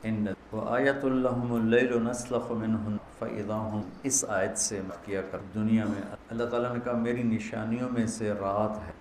ان وآیۃ لہم اللیل نسلخ منہ فاذا ہم، اس آیت سے کیا کر دنیا میں اللہ تعالیٰ نے کہا میری نشانیوں میں سے رات ہے،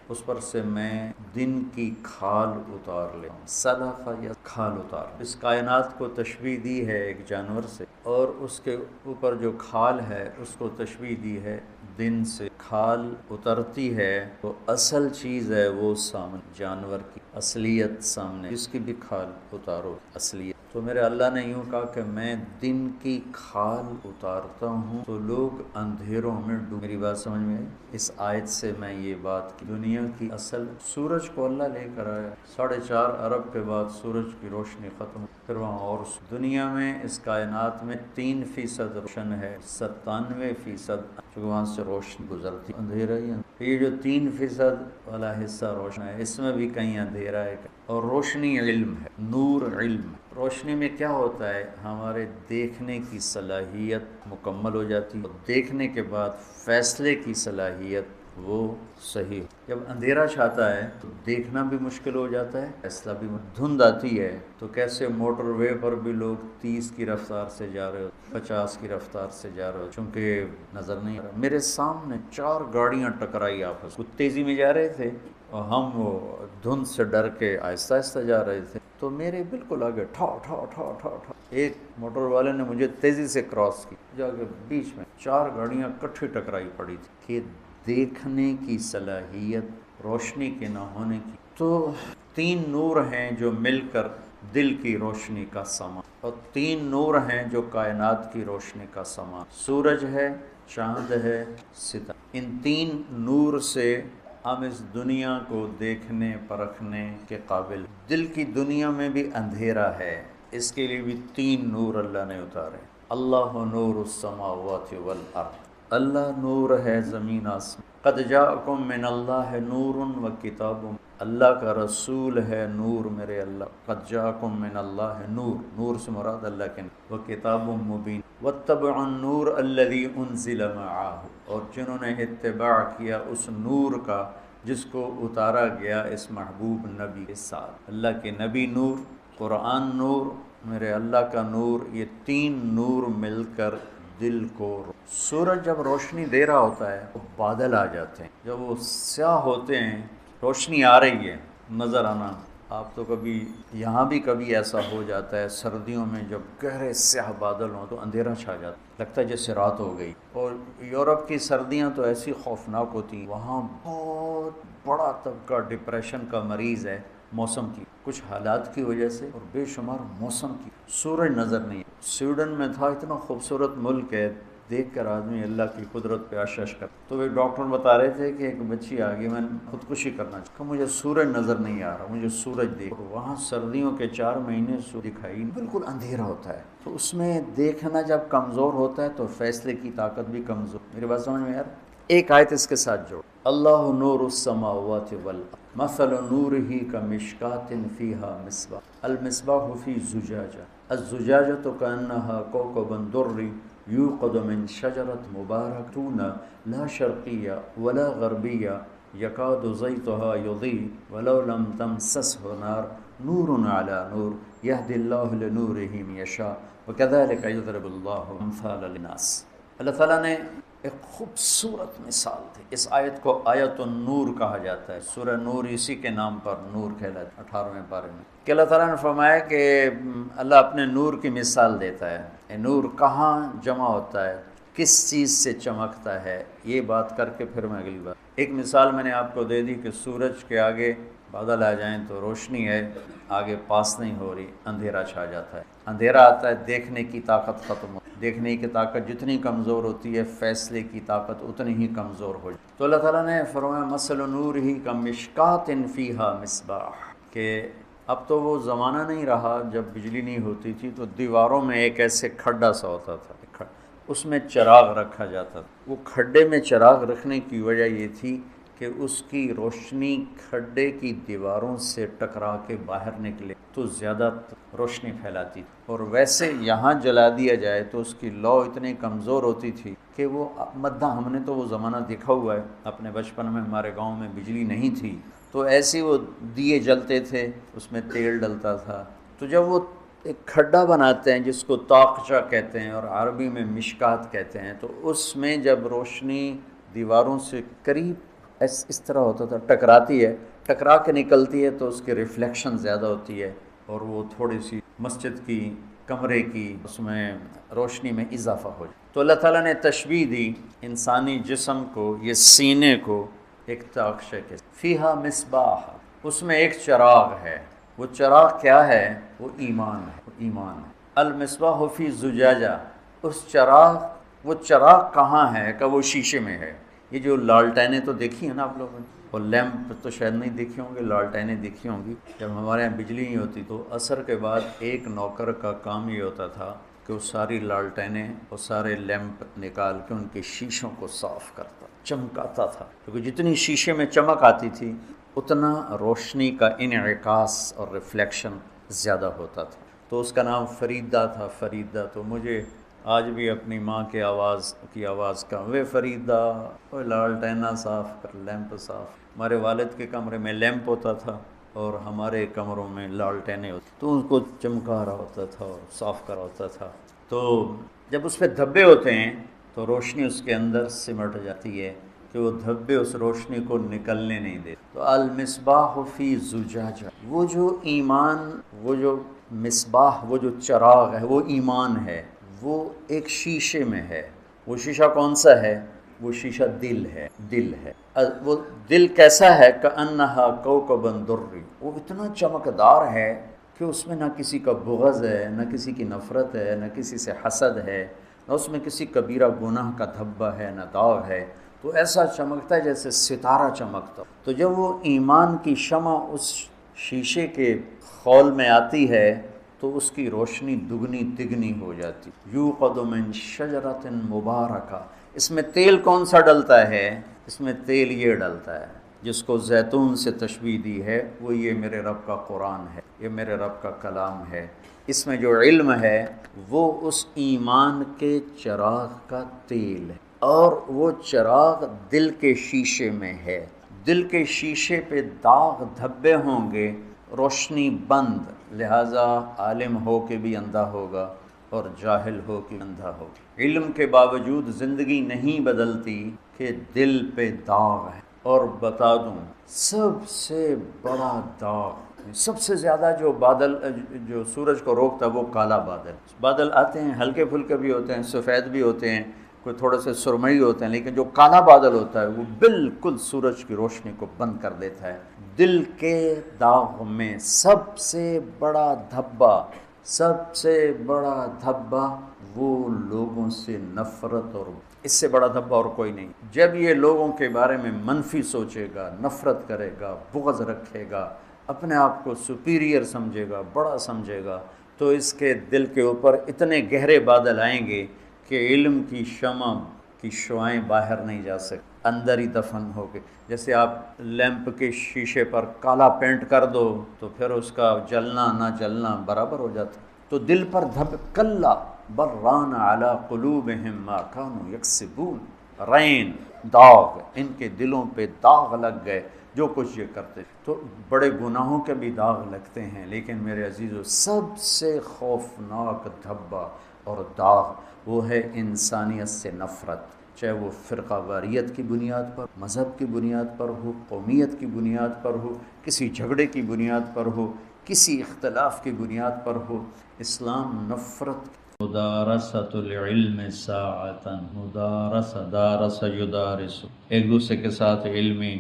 اس پر سے میں دن کی کھال اتار لے، سلخ یا کھال اتار، اس کائنات کو تشبیہ دی ہے ایک جانور سے، اور اس کے اوپر جو کھال ہے اس کو تشبیہ دی ہے دن سے۔ کھال اترتی ہے تو اصل چیز ہے وہ سامنے، جانور کی اصلیت سامنے، جس کی بھی کھال اتارو اصلیت۔ تو میرے اللہ نے یوں کہا کہ میں دن کی کھال اتارتا ہوں تو لوگ اندھیروں میں میری بات سمجھ میں آئی؟ اس آیت سے میں یہ بات کی دنیا کی اصل، سورج کو اللہ لے کر آیا 4.5 ارب کے بعد سورج کی روشنی ختم، پھر وہاں اور دنیا میں اس کائنات میں 3% روشن ہے، 97% چونکہ وہاں سے روشنی گزرتی، اندھیرا ہی یہ جو 3% والا حصہ روشن ہے اس میں بھی کہیں اندھیرا ہے، اور روشنی علم ہے، نور علم۔ روشنی میں کیا ہوتا ہے؟ ہمارے دیکھنے کی صلاحیت مکمل ہو جاتی ہے، دیکھنے کے بعد فیصلے کی صلاحیت وہ صحیح۔ جب اندھیرا چھاتا ہے تو دیکھنا بھی مشکل ہو جاتا ہے، فیصلہ بھی دھند آتی ہے، تو کیسے موٹر وے پر بھی لوگ 30 کی رفتار سے جا رہے ہو، 50 کی رفتار سے جا رہے ہو، چونکہ نظر نہیں آ رہا۔ میرے سامنے 4 گاڑیاں ٹکرائی آپس، کچھ تیزی میں جا رہے تھے اور ہم وہ دھند سے ڈر کے آہستہ آہستہ جا رہے تھے، تو میرے بالکل آگے ٹھا ٹھا ٹھا ٹھا ٹھا ایک موٹر والے نے مجھے تیزی سے کراس کی، جا کے بیچ میں 4 گاڑیاں کٹھی ٹکرائی پڑی تھی کہ دیکھنے کی صلاحیت روشنی کے نہ ہونے کی۔ تو 3 نور ہیں جو مل کر دل کی روشنی کا سامان، اور 3 نور ہیں جو کائنات کی روشنی کا سامان، سورج ہے، چاند ہے، ستارے۔ ان 3 نور سے ہم اس دنیا کو دیکھنے پرکھنے کے قابل۔ دل کی دنیا میں بھی اندھیرا ہے، اس کے لیے بھی 3 نور اللہ نے اتارے۔ اللہ نور السماوات والارض، اللہ نور ہے زمین آسمان۔ قد جاءکم من اللہ نور و کتاب، اللہ کا رسول ہے نور میرے اللہ۔ قد جاءکم من اللہ نور، نور سے مراد اللہ کے نور، و کتاب مبین، واتبعوا النور الذی انزل معہ، اور جنہوں نے اتباع کیا اس نور کا جس کو اتارا گیا اس محبوب نبی کے ساتھ۔ اللہ کے نبی نور، قرآن نور، میرے اللہ کا نور، یہ 3 نور مل کر دل کو۔ سورج جب روشنی دے رہا ہوتا ہے تو بادل آ جاتے ہیں، جب وہ سیاہ ہوتے ہیں، روشنی آ رہی ہے، نظر آنا۔ آپ تو کبھی یہاں بھی کبھی ایسا ہو جاتا ہے سردیوں میں جب گہرے سیاہ بادل ہوں تو اندھیرا چھا جاتا ہے، لگتا ہے جیسے رات ہو گئی۔ اور یورپ کی سردیاں تو ایسی خوفناک ہوتی ہیں، وہاں بہت بڑا طبقہ ڈپریشن کا مریض ہے موسم کی، کچھ حالات کی وجہ سے، اور بے شمار موسم کی، سورج نظر نہیں۔ سویڈن میں تھا، اتنا خوبصورت ملک ہے، دیکھ کر آدمی اللہ کی قدرت پہ آشش کر۔ تو ایک ڈاکٹر بتا رہے تھے کہ ایک بچی آ گئی، میں خودکشی کرنا چاہتا، مجھے سورج نظر نہیں آ رہا، مجھے سورج دیکھ۔ وہاں سردیوں کے 4 مہینے سورج دکھائی، بالکل اندھیرا ہوتا ہے، تو اس میں دیکھنا جب کمزور ہوتا ہے تو فیصلے کی طاقت بھی کمزور۔ میری بات سمجھ میں یار؟ ایک آیت اس کے ساتھ جوڑ، اللہ نور السماوات والارض مثل نورہ کمشکاۃ فیہا مصباح، المصباح فی زجاجہ، الزجاجۃ کأنہا کوکب درّی یوقد من شجرۃ مبارکۃ لا شرقیہ ولا غربیہ یکاد زیتها یضیء ولو لم تمسسہ نار نور علی نور یہدی اللہ لنورہ من یشاء وکذلک یضرب اللہ الامثال للناس۔ اللہ تعالیٰ نے ایک خوبصورت مثال دی، اس آیت کو آیت النور کہا جاتا ہے، سورہ نور اسی کے نام پر نور کہلاتا ہے 18ویں پارے میں، کہ اللہ تعالیٰ نے فرمایا کہ اللہ اپنے نور کی مثال دیتا ہے۔ یہ نور کہاں جمع ہوتا ہے، کس چیز سے چمکتا ہے، یہ بات کر کے پھر میں اگلی بات۔ ایک مثال میں نے آپ کو دے دی کہ سورج کے آگے بادل آ جائیں تو روشنی ہے، آگے پاس نہیں ہو رہی، اندھیرا چھا جاتا ہے، اندھیرا آتا ہے، دیکھنے کی طاقت ختم ہو، دیکھنے کی طاقت جتنی کمزور ہوتی ہے فیصلے کی طاقت اتنی ہی کمزور ہو جاتی۔ تو اللہ تعالیٰ نے فرمایا مثل نورہ کمشکاۃ فیہا مصباح، کہ اب تو وہ زمانہ نہیں رہا جب بجلی نہیں ہوتی تھی تو دیواروں میں ایک ایسے کھڈا سا ہوتا تھا، اس میں چراغ رکھا جاتا تھا۔ وہ کھڈے میں چراغ رکھنے کی وجہ یہ تھی کہ اس کی روشنی کھڈے کی دیواروں سے ٹکرا کے باہر نکلے تو زیادہ روشنی پھیلاتی تھی، اور ویسے یہاں جلا دیا جائے تو اس کی لو اتنی کمزور ہوتی تھی کہ وہ مدہ، ہم نے تو وہ زمانہ دیکھا ہوا ہے اپنے بچپن میں، ہمارے گاؤں میں بجلی نہیں تھی تو ایسے وہ دیے جلتے تھے، اس میں تیل ڈلتا تھا، تو جب وہ ایک کھڈا بناتے ہیں جس کو طاقچہ کہتے ہیں اور عربی میں مشکات کہتے ہیں، تو اس میں جب روشنی دیواروں سے قریب اس طرح ہوتا تھا، ٹکراتی ہے، ٹکرا کے نکلتی ہے تو اس کی ریفلیکشن زیادہ ہوتی ہے اور وہ تھوڑی سی مسجد کی، کمرے کی، اس میں روشنی میں اضافہ ہو جائے۔ تو اللہ تعالیٰ نے تشبیہ دی انسانی جسم کو، یہ سینے کو ایک طاقچہ کے فیہا مصباح، اس میں ایک چراغ ہے۔ وہ چراغ کیا ہے؟ وہ ایمان ہے، وہ ایمان ہے۔ المصباح فی زجاجہ، اس چراغ، وہ چراغ کہاں ہے کہ وہ شیشے میں ہے۔ یہ جو لالٹینیں تو دیکھی ہیں نا آپ لوگوں نے، اور لیمپ تو شاید نہیں دیکھی ہوں گے، لالٹینیں دیکھی ہوں گی۔ جب ہمارے یہاں بجلی نہیں ہوتی تو عصر کے بعد ایک نوکر کا کام یہ ہوتا تھا کہ وہ ساری لالٹینیں اور سارے لیمپ نکال کے ان کے شیشوں کو صاف کرتا، چمکاتا تھا، کیونکہ جتنی شیشے میں چمک آتی تھی اتنا روشنی کا انعکاس اور ریفلیکشن زیادہ ہوتا تھا۔ تو اس کا نام فریدہ تھا، فریدہ۔ تو مجھے آج بھی اپنی ماں کی آواز کا وے فریدہ، وہ لالٹینہ صاف کر، لیمپ صاف۔ ہمارے والد کے کمرے میں لیمپ ہوتا تھا اور ہمارے کمروں میں لالٹینیں ہوتی، تو اس کو چمکا رہا ہوتا تھا اور صاف کر ہوتا تھا۔ تو جب اس پہ دھبے ہوتے ہیں تو روشنی اس کے اندر سمٹ جاتی ہے کہ وہ دھبے اس روشنی کو نکلنے نہیں دیتے۔ تو المصباح فی زجاجہ، وہ جو ایمان، وہ جو مصباح، وہ جو چراغ ہے، وہ ایمان ہے، وہ ایک شیشے میں ہے۔ وہ شیشہ کون سا ہے؟ وہ شیشہ دل ہے، دل ہے۔ وہ دل کیسا ہے؟ کأنہا کوکب دری، وہ اتنا چمکدار ہے کہ اس میں نہ کسی کا بغض ہے، نہ کسی کی نفرت ہے، نہ کسی سے حسد ہے، نہ اس میں کسی کبیرہ گناہ کا دھبا ہے، نہ داغ ہے۔ تو ایسا چمکتا ہے جیسے ستارہ چمکتا۔ تو جب وہ ایمان کی شمع اس شیشے کے خول میں آتی ہے تو اس کی روشنی دگنی تگنی ہو جاتی۔ یوقد من شجرۃ مبارکہ، اس میں تیل کون سا ڈلتا ہے؟ اس میں تیل یہ ڈلتا ہے جس کو زیتون سے تشبیہ دی ہے، وہ یہ میرے رب کا قرآن ہے، یہ میرے رب کا کلام ہے۔ اس میں جو علم ہے وہ اس ایمان کے چراغ کا تیل ہے، اور وہ چراغ دل کے شیشے میں ہے۔ دل کے شیشے پہ داغ دھبے ہوں گے، روشنی بند، لہٰذا عالم ہو کے بھی اندھا ہوگا اور جاہل ہو کے اندھا ہوگا۔ علم کے باوجود زندگی نہیں بدلتی کہ دل پہ داغ ہے۔ اور بتا دوں، سب سے بڑا داغ، سب سے زیادہ جو بادل، جو سورج کو روکتا ہے، وہ کالا بادل۔ بادل آتے ہیں، ہلکے پھلکے بھی ہوتے ہیں، سفید بھی ہوتے ہیں، کوئی تھوڑے سے سرمئی ہوتے ہیں، لیکن جو کالا بادل ہوتا ہے وہ بالکل سورج کی روشنی کو بند کر دیتا ہے۔ دل کے داغ میں سب سے بڑا دھبا، سب سے بڑا دھبا وہ لوگوں سے نفرت، اور اس سے بڑا دھبا اور کوئی نہیں۔ جب یہ لوگوں کے بارے میں منفی سوچے گا، نفرت کرے گا، بغض رکھے گا، اپنے آپ کو سپیریئر سمجھے گا، بڑا سمجھے گا، تو اس کے دل کے اوپر اتنے گہرے بادل آئیں گے کہ علم کی شمع کی شعائیں باہر نہیں جا سکتی، اندر ہی دفن ہو کے۔ جیسے آپ لیمپ کے شیشے پر کالا پینٹ کر دو تو پھر اس کا جلنا نہ جلنا برابر ہو جاتا۔ تو دل پر کلا بل ران علی قلوبہم ما کانوا یکسبون، رین، داغ، ان کے دلوں پہ داغ لگ گئے جو کچھ یہ کرتے۔ تو بڑے گناہوں کے بھی داغ لگتے ہیں، لیکن میرے عزیزو سب سے خوفناک دھبا اور داغ وہ ہے انسانیت سے نفرت، چاہے وہ فرقہ واریت کی بنیاد پر، مذہب کی بنیاد پر ہو، قومیت کی بنیاد پر ہو، کسی جھگڑے کی بنیاد پر ہو، کسی اختلاف کی بنیاد پر ہو۔ اسلام نفرت، مدارسۃ العلم ساعتاً، دارس یدارس، ایک دوسرے کے ساتھ علمی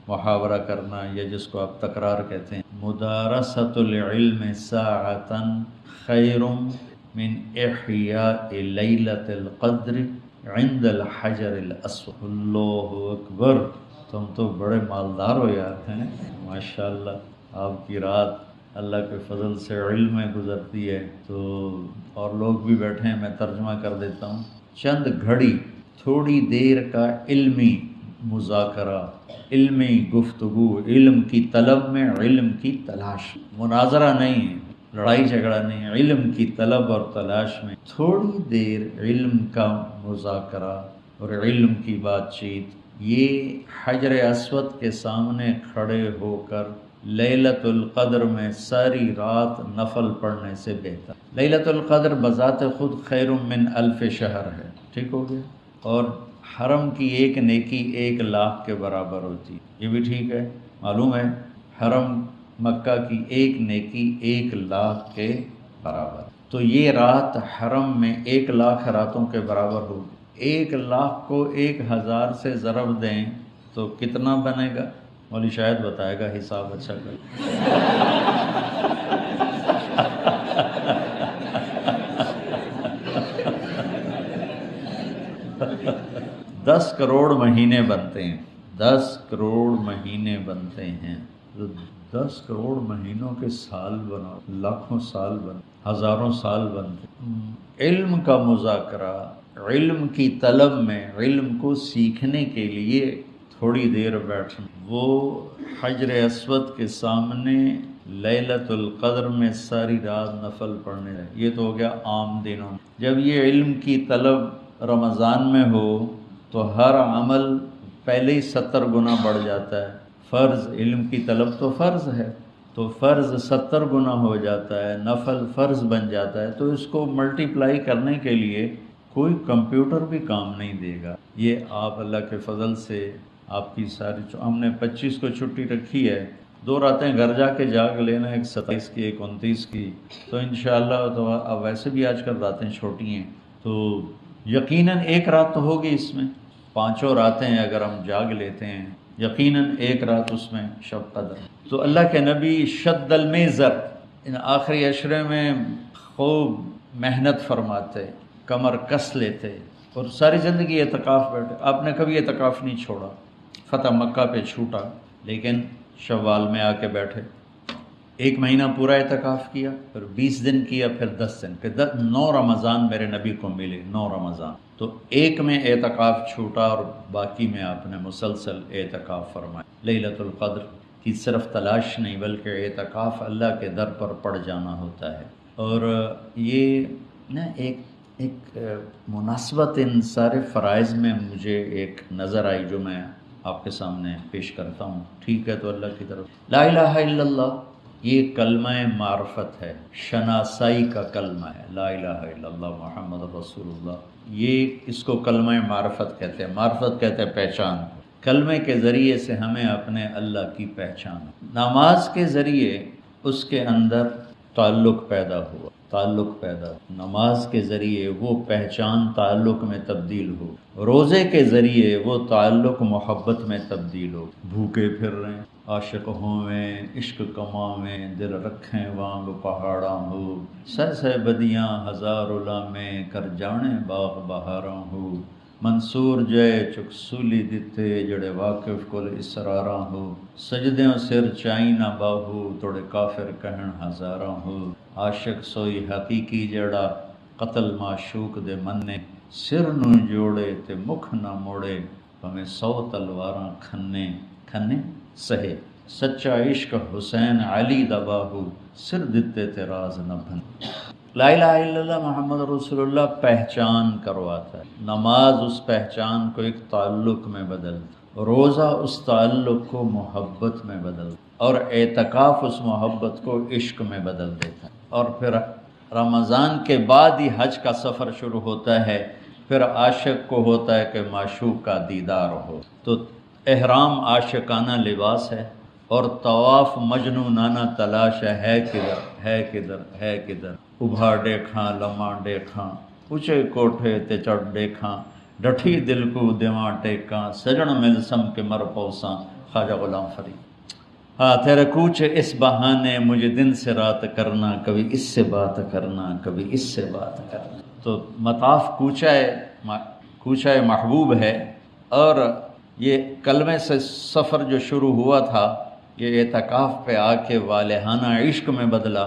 محاورہ کرنا، یا جس کو آپ تکرار کہتے ہیں۔ مدارسۃ العلم ساعتاً خیر من احیاء لیلۃ القدر عند الحجر الاسود۔ اللہ اکبر، تم تو بڑے مالدار ہو یار، ہیں ماشاءاللہ۔ آپ کی رات اللہ کے فضل سے علم میں گزرتی ہے، تو اور لوگ بھی بیٹھے ہیں، میں ترجمہ کر دیتا ہوں۔ چند گھڑی، تھوڑی دیر کا علمی مذاکرہ، علمی گفتگو، علم کی طلب میں، علم کی تلاش، مناظرہ نہیں ہے، لڑائی جھگڑا نہیں، علم کی طلب اور تلاش میں تھوڑی دیر علم کا مذاکرہ اور علم کی بات چیت، یہ حجر اسود کے سامنے کھڑے ہو کر لیلۃ القدر میں ساری رات نفل پڑھنے سے بہتر۔ لیلۃ القدر بذات خود خیر من الف شہر ہے، ٹھیک ہو گیا، اور حرم کی ایک نیکی 1,00,000 کے برابر ہوتی ہے، یہ بھی ٹھیک ہے، معلوم ہے حرم مکہ کی ایک نیکی 1,00,000 کے برابر، تو یہ رات حرم میں 1,00,000 راتوں کے برابر ہوگی۔ 1,00,000 کو 1,000 سے ضرب دیں تو کتنا بنے گا؟ مولوی شاید بتائے گا، حساب اچھا کر۔ 10 کروڑ مہینے بنتے ہیں، 10 کروڑ مہینے بنتے ہیں، 10 کروڑ مہینوں کے سال بنا، لاکھوں سال بن، ہزاروں سال بنتے۔ علم کا مذاکرہ، علم کی طلب میں، علم کو سیکھنے کے لیے تھوڑی دیر بیٹھنا، وہ حجر اسود کے سامنے لیلۃ القدر میں ساری رات نفل پڑھنے، یہ تو ہو گیا عام دنوں۔ جب یہ علم کی طلب رمضان میں ہو تو ہر عمل پہلے ہی 70 گنا بڑھ جاتا ہے۔ فرض، علم کی طلب تو فرض ہے، تو فرض 70 گنا ہو جاتا ہے، نفل فرض بن جاتا ہے، تو اس کو ملٹیپلائی کرنے کے لیے کوئی کمپیوٹر بھی کام نہیں دے گا۔ یہ آپ اللہ کے فضل سے آپ کی ساری، ہم نے 25 کو چھٹی رکھی ہے، 2 راتیں گھر جا کے جاگ لینا، ایک 27 کی ایک 29 کی، تو انشاءاللہ تو اب ویسے بھی آج کل راتیں چھوٹی ہیں، تو یقیناً ایک رات تو ہوگی اس میں، 5 راتیں اگر ہم جاگ لیتے ہیں، یقیناً ایک رات اس میں شب قدر۔ تو اللہ کے نبی شد المیزر، ان آخری عشرے میں خوب محنت فرماتے، کمر کس لیتے، اور ساری زندگی اعتکاف بیٹھے۔ آپ نے کبھی اعتکاف نہیں چھوڑا، فتح مکہ پہ چھوٹا، لیکن شوال میں آ کے بیٹھے، 1 مہینہ پورا اعتکاف کیا، پھر 20 دن کیا، پھر 10 دن، پھر 9 رمضان میرے نبی کو ملے، 9 رمضان، تو 1 میں اعتکاف چھوٹا اور باقی میں آپ نے مسلسل اعتکاف فرمایا۔ لیلۃ القدر کی صرف تلاش نہیں بلکہ اعتکاف اللہ کے در پر پڑ جانا ہوتا ہے۔ اور یہ نا ایک مناسبت ان سارے فرائض میں مجھے ایک نظر آئی جو میں آپ کے سامنے پیش کرتا ہوں، ٹھیک ہے؟ تو اللہ کی طرف لا الہ الا اللہ، یہ کلمہ معرفت ہے، شناسائی کا کلمہ ہے، لا الہ الا اللہ محمد رسول اللہ، یہ اس کو کلمہ معرفت کہتے ہیں۔ معرفت کہتے ہیں پہچان، کلمے کے ذریعے سے ہمیں اپنے اللہ کی پہچان، نماز کے ذریعے اس کے اندر تعلق پیدا ہوا، تعلق پیدا، نماز کے ذریعے وہ پہچان تعلق میں تبدیل ہو، روزے کے ذریعے وہ تعلق محبت میں تبدیل ہو، بھوکے پھر رہے ہیں، عاشق ہوئیں، عشق کماویں، دل رکھیں وانگ پہاڑاں ہو، سہ بدیاں ہزار علامیں، کر جانے باغ بہاراں ہو، منصور جے چک سولی دتے جڑے واقف کل اسراراں ہو، سجدیوں سر چائی نہ باہو توڑے کافر کہن ہزاراں ہو، عاشق سوئی حقیقی جڑا قتل معشوق دے مننے، سر نو جوڑے تے مکھ نہ موڑے، ہمیں 100 تلواراں کھنے کھنے سہے، سچا عشق حسین علی دا باہو، سر دتے تے راز نہ بھن۔ لا الہ الا اللہ محمد رسول اللہ پہچان کرواتا ہے، نماز اس پہچان کو ایک تعلق میں بدلتا، روزہ اس تعلق کو محبت میں بدلتا، اور اعتکاف اس محبت کو عشق میں بدل دیتا ہے۔ اور پھر رمضان کے بعد ہی حج کا سفر شروع ہوتا ہے، پھر عاشق کو ہوتا ہے کہ معشوق کا دیدار ہو، تو احرام عاشقانہ لباس ہے، اور طواف مجنونانہ تلاش ہے کدھر ہے کدھر ہے کدھر، ابھا ڈیکھاں لمحہ ڈیکھاں، اونچے کوٹھے تے چڑھ ڈیکھاں، ڈٹھی دل کو دیواں ٹیکاں، سجن مل سم کے مر پوساں، خواجہ غلام فرید۔ ہاں تیرے کوچ اس بہانے مجھے دن سے رات کرنا، کبھی اس سے بات کرنا کبھی اس سے بات کرنا۔ تو مطاف کوچہ محبوب ہے، اور یہ کلمے سے سفر جو شروع ہوا تھا یہ اعتکاف پہ آ کے والہانہ عشق میں بدلا،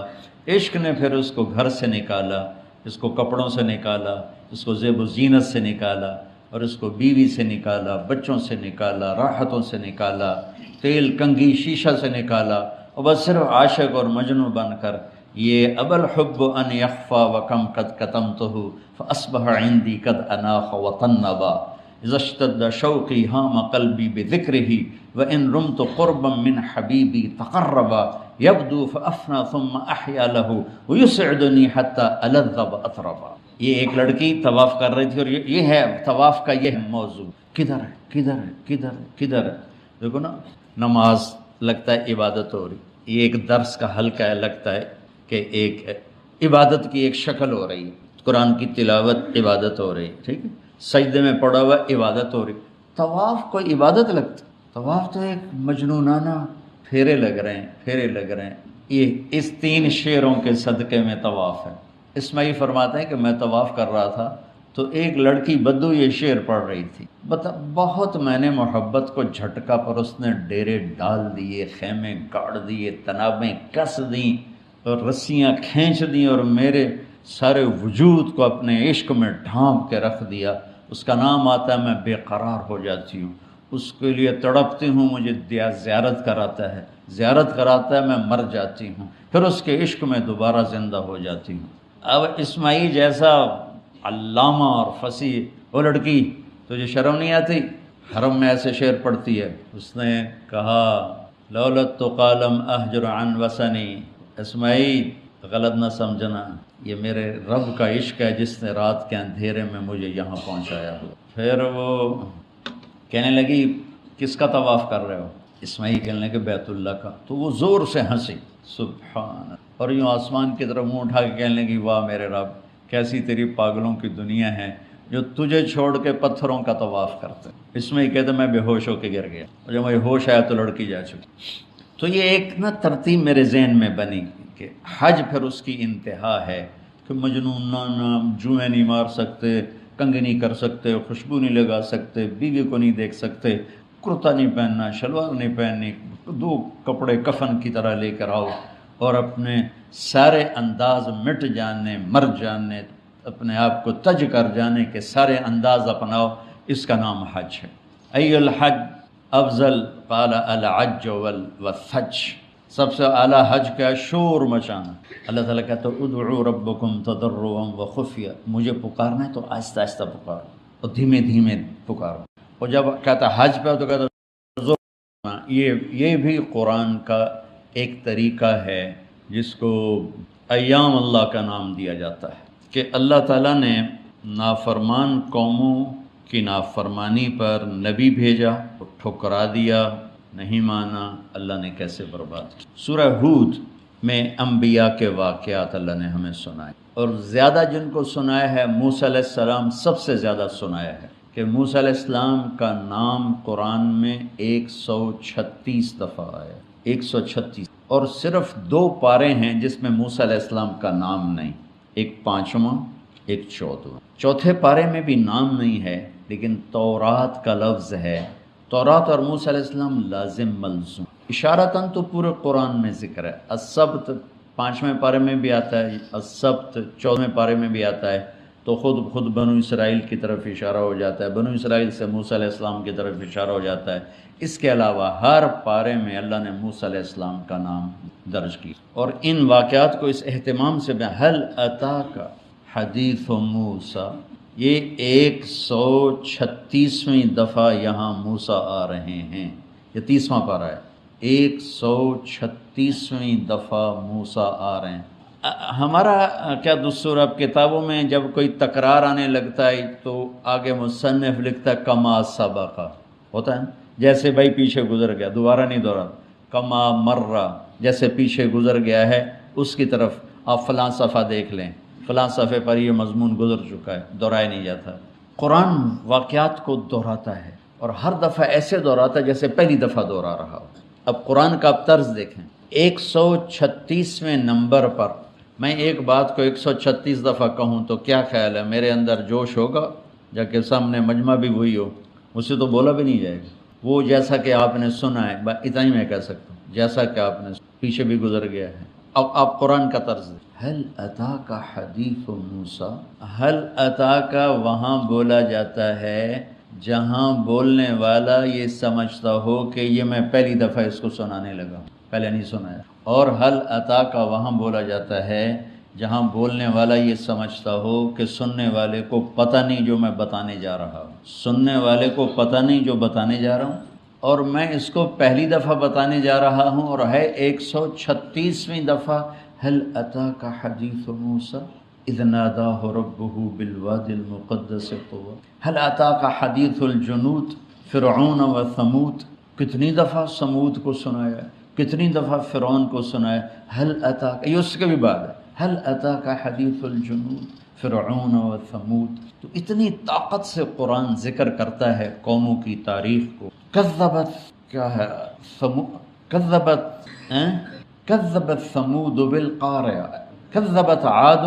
عشق نے پھر اس کو گھر سے نکالا، اس کو کپڑوں سے نکالا، اس کو زیب و زینت سے نکالا، اور اس کو بیوی سے نکالا، بچوں سے نکالا، راحتوں سے نکالا، تیل کنگھی شیشہ سے نکالا، اور بس صرف عاشق اور مجنوں بن کر یہ اب الحب ان یخفا وکم قد کتمتہ فاصبح عندی قد اناخ وطنبا، اذا اشتد شوقی ہام قلبی بذکرہ وان رمت قربا من حبیبی تقربا یبدو فافنا ثم احیا لہ ویسعدنی حتی الذ واطربا۔ یہ ایک لڑکی طواف کر رہی تھی، اور یہ ہے طواف کا یہ موضوع، کدھر ہے کدھر ہے کدھر ہے کدھر ہے۔ دیکھو نا، نماز لگتا ہے عبادت ہو رہی، یہ ایک درس کا حلقہ ہے، لگتا ہے کہ ایک عبادت کی ایک شکل ہو رہی ہے، قرآن کی تلاوت عبادت ہو رہی، ٹھیک ہے، سجدے میں پڑا ہوا عبادت ہو رہی۔ طواف کو عبادت لگتا، طواف تو ایک مجنونانہ پھیرے لگ رہے ہیں، پھیرے لگ رہے ہیں۔ یہ اس 3 شعروں کے صدقے میں طواف ہے۔ اسماعیل فرماتے ہیں کہ میں طواف کر رہا تھا تو ایک لڑکی بدو یہ شعر پڑھ رہی تھی، بہت میں نے محبت کو جھٹکا، پر اس نے ڈیرے ڈال دیے، خیمے گاڑ دیے، تنابیں کس دیں اور رسیاں کھینچ دیں، اور میرے سارے وجود کو اپنے عشق میں ڈھانپ کے رکھ دیا۔ اس کا نام آتا ہے میں بے قرار ہو جاتی ہوں، اس کے لیے تڑپتی ہوں، مجھے زیارت کراتا ہے، زیارت کراتا ہے، میں مر جاتی ہوں، پھر اس کے عشق میں دوبارہ زندہ ہو جاتی ہوں۔ اب اسماعیل جیسا علامہ اور فصیح، وہ لڑکی تجھے شرم نہیں آتی حرم میں ایسے شعر پڑھتی ہے؟ اس نے کہا لولت تو قالم احجر عن وسنی، اسماعیل غلط نہ سمجھنا، یہ میرے رب کا عشق ہے جس نے رات کے اندھیرے میں مجھے یہاں پہنچایا ہو۔ پھر وہ کہنے لگی کس کا طواف کر رہے ہو؟ اسماعیل کہنے لگے بیت اللہ کا۔ تو وہ زور سے ہنسی، سبحان، اور یوں آسمان کی طرف منہ اٹھا کے کہنے لگی واہ میرے رب، کیسی تیری پاگلوں کی دنیا ہے جو تجھے چھوڑ کے پتھروں کا طواف کرتے۔ اسماعیل کہتے میں بے ہوش ہو کے گر گیا، اور جب مجھے ہوش آیا تو لڑکی جا چکی۔ تو یہ ایک نا ترتیب میرے ذہن میں بنی کہ حج پھر اس کی انتہا ہے کہ مجنونانہ، جوئیں نہیں مار سکتے، کنگھی نہیں کر سکتے، خوشبو نہیں لگا سکتے، بیوی کو نہیں دیکھ سکتے، کرتا نہیں پہننا، شلوار نہیں پہننی، 2 کپڑے کفن کی طرح لے کر آؤ، اور اپنے سارے انداز مٹ جانے، مر جانے، اپنے آپ کو تج کر جانے کے سارے انداز اپناؤ، اس کا نام حج ہے۔ ای الحج افضل قال العج والثج، سب سے اعلیٰ حج کا شور مچانا۔ اللہ تعالیٰ کہتا ہے ادعوا ربکم تضرعا وخفیا، مجھے پکارنا ہے تو آہستہ آہستہ پکارو اور دھیمے دھیمے پکارو۔ اور جب کہتا حج پہ تو کہتا یہ بھی قرآن کا ایک طریقہ ہے جس کو ایام اللہ کا نام دیا جاتا ہے، کہ اللہ تعالیٰ نے نافرمان قوموں کی نافرمانی پر نبی بھیجا، ٹھکرا دیا، نہیں مانا، اللہ نے کیسے برباد کیا۔ سورہ ہود میں انبیاء کے واقعات اللہ نے ہمیں سنائے، اور زیادہ جن کو سنایا ہے موسیٰ علیہ السلام سب سے زیادہ سنایا ہے، کہ موسیٰ علیہ السلام کا نام قرآن میں 136 دفعہ آیا، 136، اور صرف 2 پارے ہیں جس میں موسیٰ علیہ السلام کا نام نہیں، ایک 5واں، ایک 14واں۔ چوتھے پارے میں بھی نام نہیں ہے، لیکن تورات کا لفظ ہے۔ تورات اور موسیٰ علیہ السلام لازم ملزوم، اشارتاً تو پورے قرآن میں ذکر ہے۔ السبت 5ویں پارے میں بھی آتا ہے، السبت 14ویں پارے میں بھی آتا ہے، تو خود بنو اسرائیل کی طرف اشارہ ہو جاتا ہے، بنو اسرائیل سے موسیٰ علیہ السلام کی طرف اشارہ ہو جاتا ہے۔ اس کے علاوہ ہر پارے میں اللہ نے موسیٰ علیہ السلام کا نام درج کی، اور ان واقعات کو اس اہتمام سے هل اتاک حدیث موسیٰ، یہ 136ویں دفعہ یہاں موسیٰ آ رہے ہیں، یہ 30واں پارہ ہے، 136ویں دفعہ موسیٰ آ رہے ہیں۔ ہمارا کیا دستور، اب کتابوں میں جب کوئی تکرار آنے لگتا ہے تو آگے مصنف لکھتا ہے کما سبقہ، ہوتا ہے نا، جیسے بھائی پیچھے گزر گیا، دوبارہ نہیں دہراتا، کما مرہ، جیسے پیچھے گزر گیا ہے اس کی طرف آپ فلاں صفحہ دیکھ لیں، فلاں صفحے پر یہ مضمون گزر چکا ہے، دہرایا نہیں جاتا۔ قرآن واقعات کو دہراتا ہے، اور ہر دفعہ ایسے دہراتا ہے جیسے پہلی دفعہ دہرا رہا ہو۔ اب قرآن کا آپ طرز دیکھیں، 136ویں نمبر پر میں ایک بات کو 136 دفعہ کہوں تو کیا خیال ہے، میرے اندر جوش ہوگا؟ جا کے سامنے مجمع بھی وہی ہو، مجھ سے تو بولا بھی نہیں جائے گا، وہ جیسا کہ آپ نے سنا ہے، اتنا ہی میں کہہ سکتا ہوں، جیسا کہ آپ نے پیچھے بھی گزر گیا ہے۔ اب آپ قرآن کا طرز دیں، هل اتاک حدیث موسیٰ، هل اتاک وہاں بولا جاتا ہے جہاں بولنے والا یہ سمجھتا ہو کہ یہ میں پہلی دفعہ اس کو سنانے لگا، پہلے نہیں سنایا، اور هل اتاک وہاں بولا جاتا ہے جہاں بولنے والا یہ سمجھتا ہو کہ سننے والے کو پتہ نہیں جو میں بتانے جا رہا ہوں، سننے والے کو پتہ نہیں جو بتانے جا رہا ہوں، اور میں اس کو پہلی دفعہ بتانے جا رہا ہوں اور ہے 136ویں دفعہ، هل اتاک حدیث موسیٰ اذ ناداہ ربہ بالوادی المقدس طویٰ، هل اتاک حدیث الجنود فرعون و ثمود، کتنی دفعہ سمود کو سنایا، کتنی دفعہ فرعون کو سنایا، هل اتاک، یہ اس کے بھی بعد ہے، هل اتاک حدیث الجنود فرعون و ثمود۔ تو اتنی طاقت سے قرآن ذکر کرتا ہے قوموں کی تاریخ کو۔ کذبت کیا ہے کذبت ثمود بالقارعہ، کذبت عاد،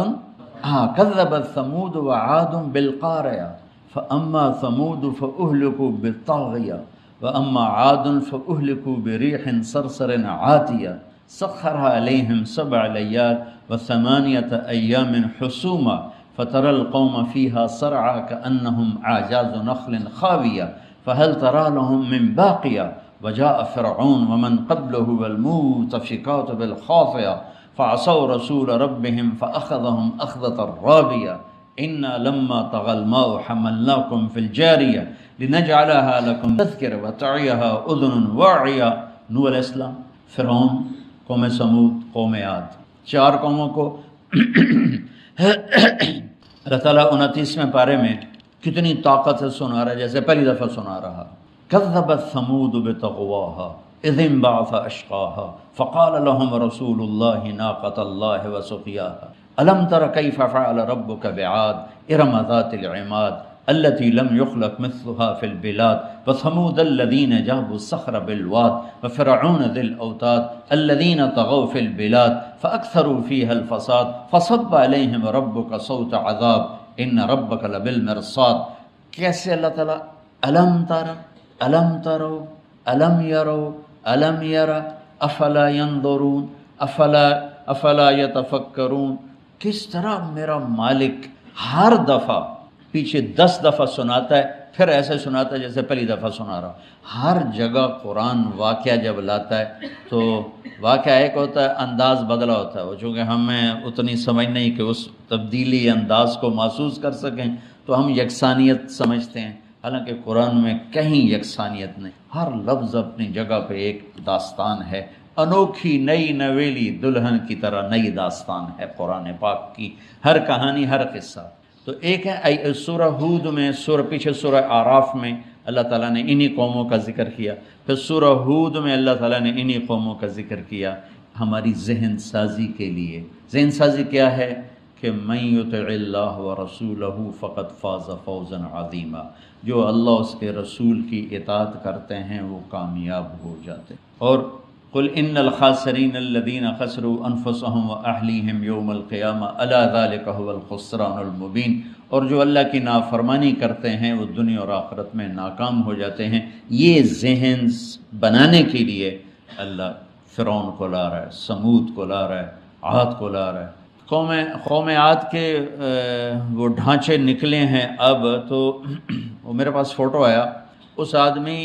کذبت ثمود وعاد بالقارعہ، فاما ثمود فاہلکوا بالطاغیہ واما عاد فاہلکوا بريح صرصر عاتیہ سخرها علیہم 7 لیال و8 ایام حسوما فترى القوم فيها صرعى كأنهم أعجاز نخل خاوية فهل ترى لهم من باقية وجاء فرعون ومن قبله والمؤتفكات بالخاطئة فعصوا رسول ربهم فأخذهم أخذة رابية إنا لما طغى الماء حملناكم في الجارية لنجعلها لكم تذكرة وتعيها أذن واعية۔ نوح علیہ السلام، فرعون، قوم سمود، قوم عاد، 4 قوموں کو اللہ تعالیٰ 29ویں پارے میں کتنی طاقت سے سنا رہا ہے، جیسے پہلی دفعہ سنا رہا۔ کذبت ثمود بطغواها اذ انبعث اشقاها فقال لهم رسول الله ناقة الله وسقياها ألم تر كيف فعل ربك بعاد إرم ذات العماد التي لم يخلق مثلها في البلاد وثمود الذين جابوا الصخر بالواد وفرعون ذي الأوتاد الذين طغوا في البلاد فأكثروا فيها الفساد فصب عليهم ربك صوت عذاب إن ربك لبالمرصاد۔ کیسے اللہ تعالیٰ ألم تر، ألم تروا، ألم يروا، ألم يرى، أفلا ينظرون، أفلا يتفكرون۔ کس طرح میرا مالک ہر دفعہ پیچھے 10 دفعہ سناتا ہے، پھر ایسے سناتا ہے جیسے پہلی دفعہ سنا رہا۔ ہر جگہ قرآن واقعہ جب لاتا ہے تو واقعہ ایک ہوتا ہے، انداز بدلا ہوتا ہے، وہ چونکہ ہمیں اتنی سمجھ نہیں کہ اس تبدیلی انداز کو محسوس کر سکیں تو ہم یکسانیت سمجھتے ہیں، حالانکہ قرآن میں کہیں یکسانیت نہیں، ہر لفظ اپنی جگہ پہ ایک داستان ہے، انوکھی نئی نویلی دلہن کی طرح نئی داستان ہے قرآن پاک کی، ہر کہانی، ہر قصہ۔ تو ایک ہے سورہ ہود میں، پیچھے سورہ اعراف میں اللہ تعالیٰ نے انہی قوموں کا ذکر کیا، پھر سورہ ہود میں اللہ تعالیٰ نے انہی قوموں کا ذکر کیا ہماری ذہن سازی کے لیے۔ ذہن سازی کیا ہے کہ من یطع اللہ ورسولہ فقد فاز فوزا عظیما، جو اللہ اس کے رسول کی اطاعت کرتے ہیں وہ کامیاب ہو جاتے ہیں۔ اور قل ان الخاسرین الذین خسروا انفسهم واہلیہم یوم القیامہ الا ذلک هو الخسران المبین، اور جو اللہ کی نافرمانی کرتے ہیں وہ دنیا اور آخرت میں ناکام ہو جاتے ہیں۔ یہ ذہن بنانے کے لیے اللہ فرعون کو لا رہا ہے، سمود کو لا رہا ہے، عاد کو لا رہا ہے۔ قوم عاد کے وہ ڈھانچے نکلے ہیں اب تو وہ میرے پاس فوٹو آیا، اس آدمی،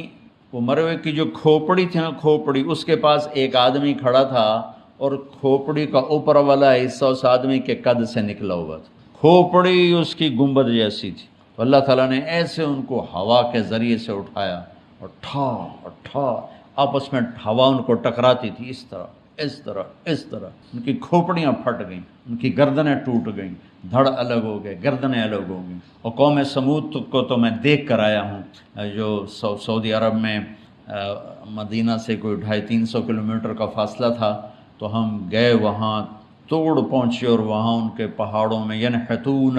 وہ مروے کی جو کھوپڑی تھی نا، کھوپڑی، اس کے پاس ایک آدمی کھڑا تھا اور کھوپڑی کا اوپر والا حصہ اس آدمی کے قد سے نکلا ہوا تھا، کھوپڑی اس کی گنبد جیسی تھی۔ تو اللہ تعالیٰ نے ایسے ان کو ہوا کے ذریعے سے اٹھایا اور ٹھا آپس میں ہوا ان کو ٹکراتی تھی، اس طرح ان کی کھوپڑیاں پھٹ گئیں، ان کی گردنیں ٹوٹ گئیں، دھڑ الگ ہو گئے، گردنیں الگ ہو گئیں۔ اور قوم سمود کو تو میں دیکھ کر آیا ہوں، جو سعودی عرب میں مدینہ سے کوئی 250-300 کلومیٹر کا فاصلہ تھا، تو ہم گئے وہاں، توڑ پہنچے، اور وہاں ان کے پہاڑوں میں ینحتون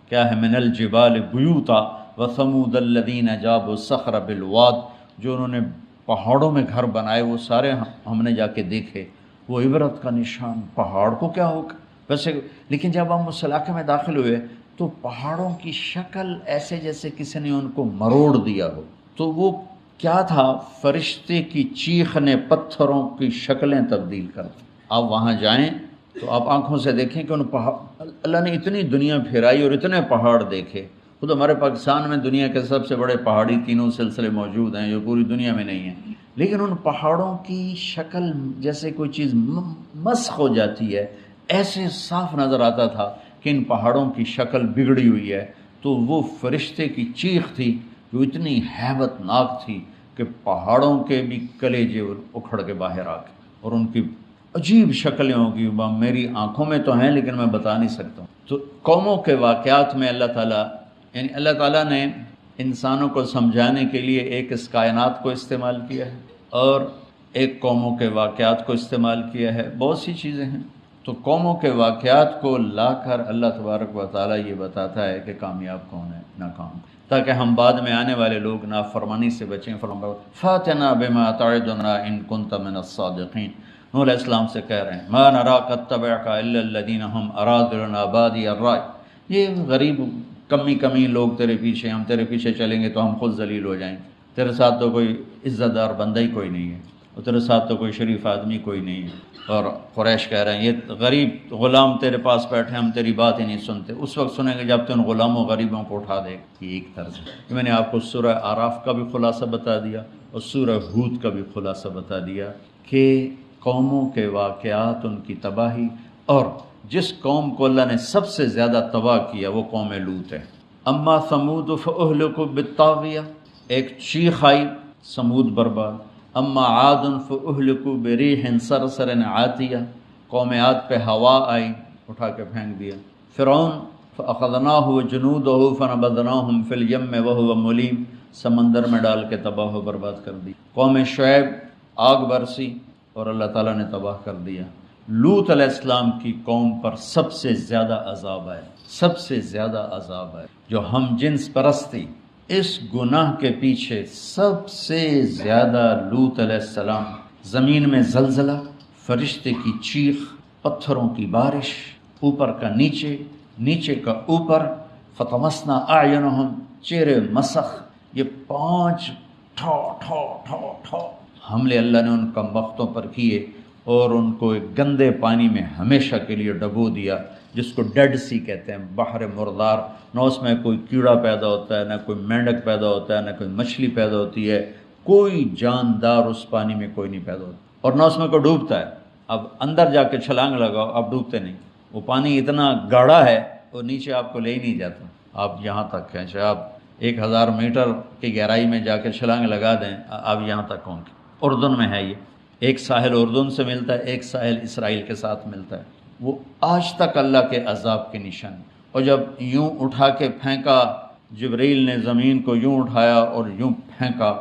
کیا ہے من الجبال بیوتا وثمود الذین جابوا الصخر بالواد، جو انہوں نے پہاڑوں میں گھر بنائے وہ سارے ہم نے جا کے دیکھے۔ وہ عبرت کا نشان، پہاڑ کو کیا ہوگا ویسے، لیکن جب ہم اس علاقے میں داخل ہوئے تو پہاڑوں کی شکل ایسے جیسے کسی نے ان کو مروڑ دیا ہو۔ تو وہ کیا تھا، فرشتے کی چیخ نے پتھروں کی شکلیں تبدیل کر دی۔ آپ وہاں جائیں تو آپ آنکھوں سے دیکھیں کہ ان پہاڑ، اللہ نے اتنی دنیا پھیرائی اور اتنے پہاڑ دیکھے۔ خود ہمارے پاکستان میں دنیا کے سب سے بڑے پہاڑی تینوں سلسلے موجود ہیں جو پوری دنیا میں نہیں ہیں، لیکن ان پہاڑوں کی شکل جیسے کوئی چیز مسخ ہو جاتی ہے، ایسے صاف نظر آتا تھا کہ ان پہاڑوں کی شکل بگڑی ہوئی ہے، تو وہ فرشتے کی چیخ تھی جو اتنی ہیبت ناک تھی کہ پہاڑوں کے بھی کلیجے اکھڑ کے باہر آ گئے، اور ان کی عجیب شکلیں ہوگی، میری آنکھوں میں تو ہیں لیکن میں بتا نہیں سکتا ہوں۔ تو قوموں کے واقعات میں اللہ تعالیٰ، یعنی اللہ تعالیٰ نے انسانوں کو سمجھانے کے لیے ایک اس کائنات کو استعمال کیا ہے اور ایک قوموں کے واقعات کو استعمال کیا ہے، بہت سی چیزیں ہیں۔ تو قوموں کے واقعات کو لا کر اللہ تبارک و تعالیٰ یہ بتاتا ہے کہ کامیاب کون ہے، ناکام، تاکہ ہم بعد میں آنے والے لوگ نافرمانی سے بچیں۔ فاتنا بما تعدنا ان کنت من الصادقین، نوح علیہ السلام سے کہہ رہے ہیں ما نراک اتبعک الا الذین هم اراذلنا بادی الرأی، یہ غریب کمی لوگ تیرے پیچھے، ہم تیرے پیچھے چلیں گے تو ہم خود ذلیل ہو جائیں گے، تیرے ساتھ تو کوئی عزت دار بندہ ہی کوئی نہیں ہے، اور تیرے ساتھ تو کوئی شریف آدمی کوئی نہیں ہے۔ اور قریش کہہ رہے ہیں یہ غریب غلام تیرے پاس بیٹھے، ہم تیری بات ہی نہیں سنتے، اس وقت سنیں گے جب تو ان غلاموں غریبوں کو اٹھا دے۔ یہ ایک طرز ہے۔ میں نے آپ کو سورہ اعراف کا بھی خلاصہ بتا دیا اور سورہ ہود کا بھی خلاصہ بتا دیا کہ قوموں کے واقعات، ان کی تباہی، اور جس قوم کو اللہ نے سب سے زیادہ تباہ کیا وہ قوم لوط ہے۔ اما ثمود فاہلکوا بالطاغیہ، ایک چیخ آئی، سمود برباد۔ اما عاد فاہلکوا بریح صرصر عاتیہ، قوم عاد پہ ہوا آئی، اٹھا کے پھینک دیا۔ فرعون فاخذناہ وجنودہ فنبذناہم فی الیم وہو ملیم، سمندر میں ڈال کے تباہ و برباد کر دی۔ قوم شعیب آگ برسی اور اللہ تعالیٰ نے تباہ کر دیا۔ لوط علیہ السلام کی قوم پر سب سے زیادہ عذاب آئے، سب سے زیادہ عذاب آئے۔ جو ہم جنس پرستی، اس گناہ کے پیچھے سب سے زیادہ لوط علیہ السلام، زمین میں زلزلہ، فرشتے کی چیخ، پتھروں کی بارش، اوپر کا نیچے، نیچے کا اوپر، فطمسنا اعینہم، چہرے مسخ، یہ 5 ٹھو ٹھو ٹھو ٹھو حملے اللہ نے ان کمبختوں پر کیے، اور ان کو ایک گندے پانی میں ہمیشہ کے لیے ڈبو دیا، جس کو ڈیڈ سی کہتے ہیں، بحر مردار۔ نہ اس میں کوئی کیڑا پیدا ہوتا ہے، نہ کوئی مینڈک پیدا ہوتا ہے، نہ کوئی مچھلی پیدا ہوتی ہے، کوئی جاندار اس پانی میں کوئی نہیں پیدا ہوتا، اور نہ اس میں کوئی ڈوبتا ہے۔ اب اندر جا کے چھلانگ لگاؤ، آپ ڈوبتے نہیں، وہ پانی اتنا گاڑھا ہے وہ نیچے آپ کو لے ہی نہیں جاتا، آپ یہاں تک ہیں، چاہے آپ 1000 میٹر کی گہرائی میں جا کے چھلانگ لگا دیں، آپ یہاں تک ہوں گے۔ اردن میں ہے یہ، ایک ساحل اردن سے ملتا ہے، ایک ساحل اسرائیل کے ساتھ ملتا ہے۔ وہ آج تک اللہ کے عذاب کی نشانی۔ اور جب یوں اٹھا کے پھینکا، جبریل نے زمین کو یوں اٹھایا اور یوں پھینکا،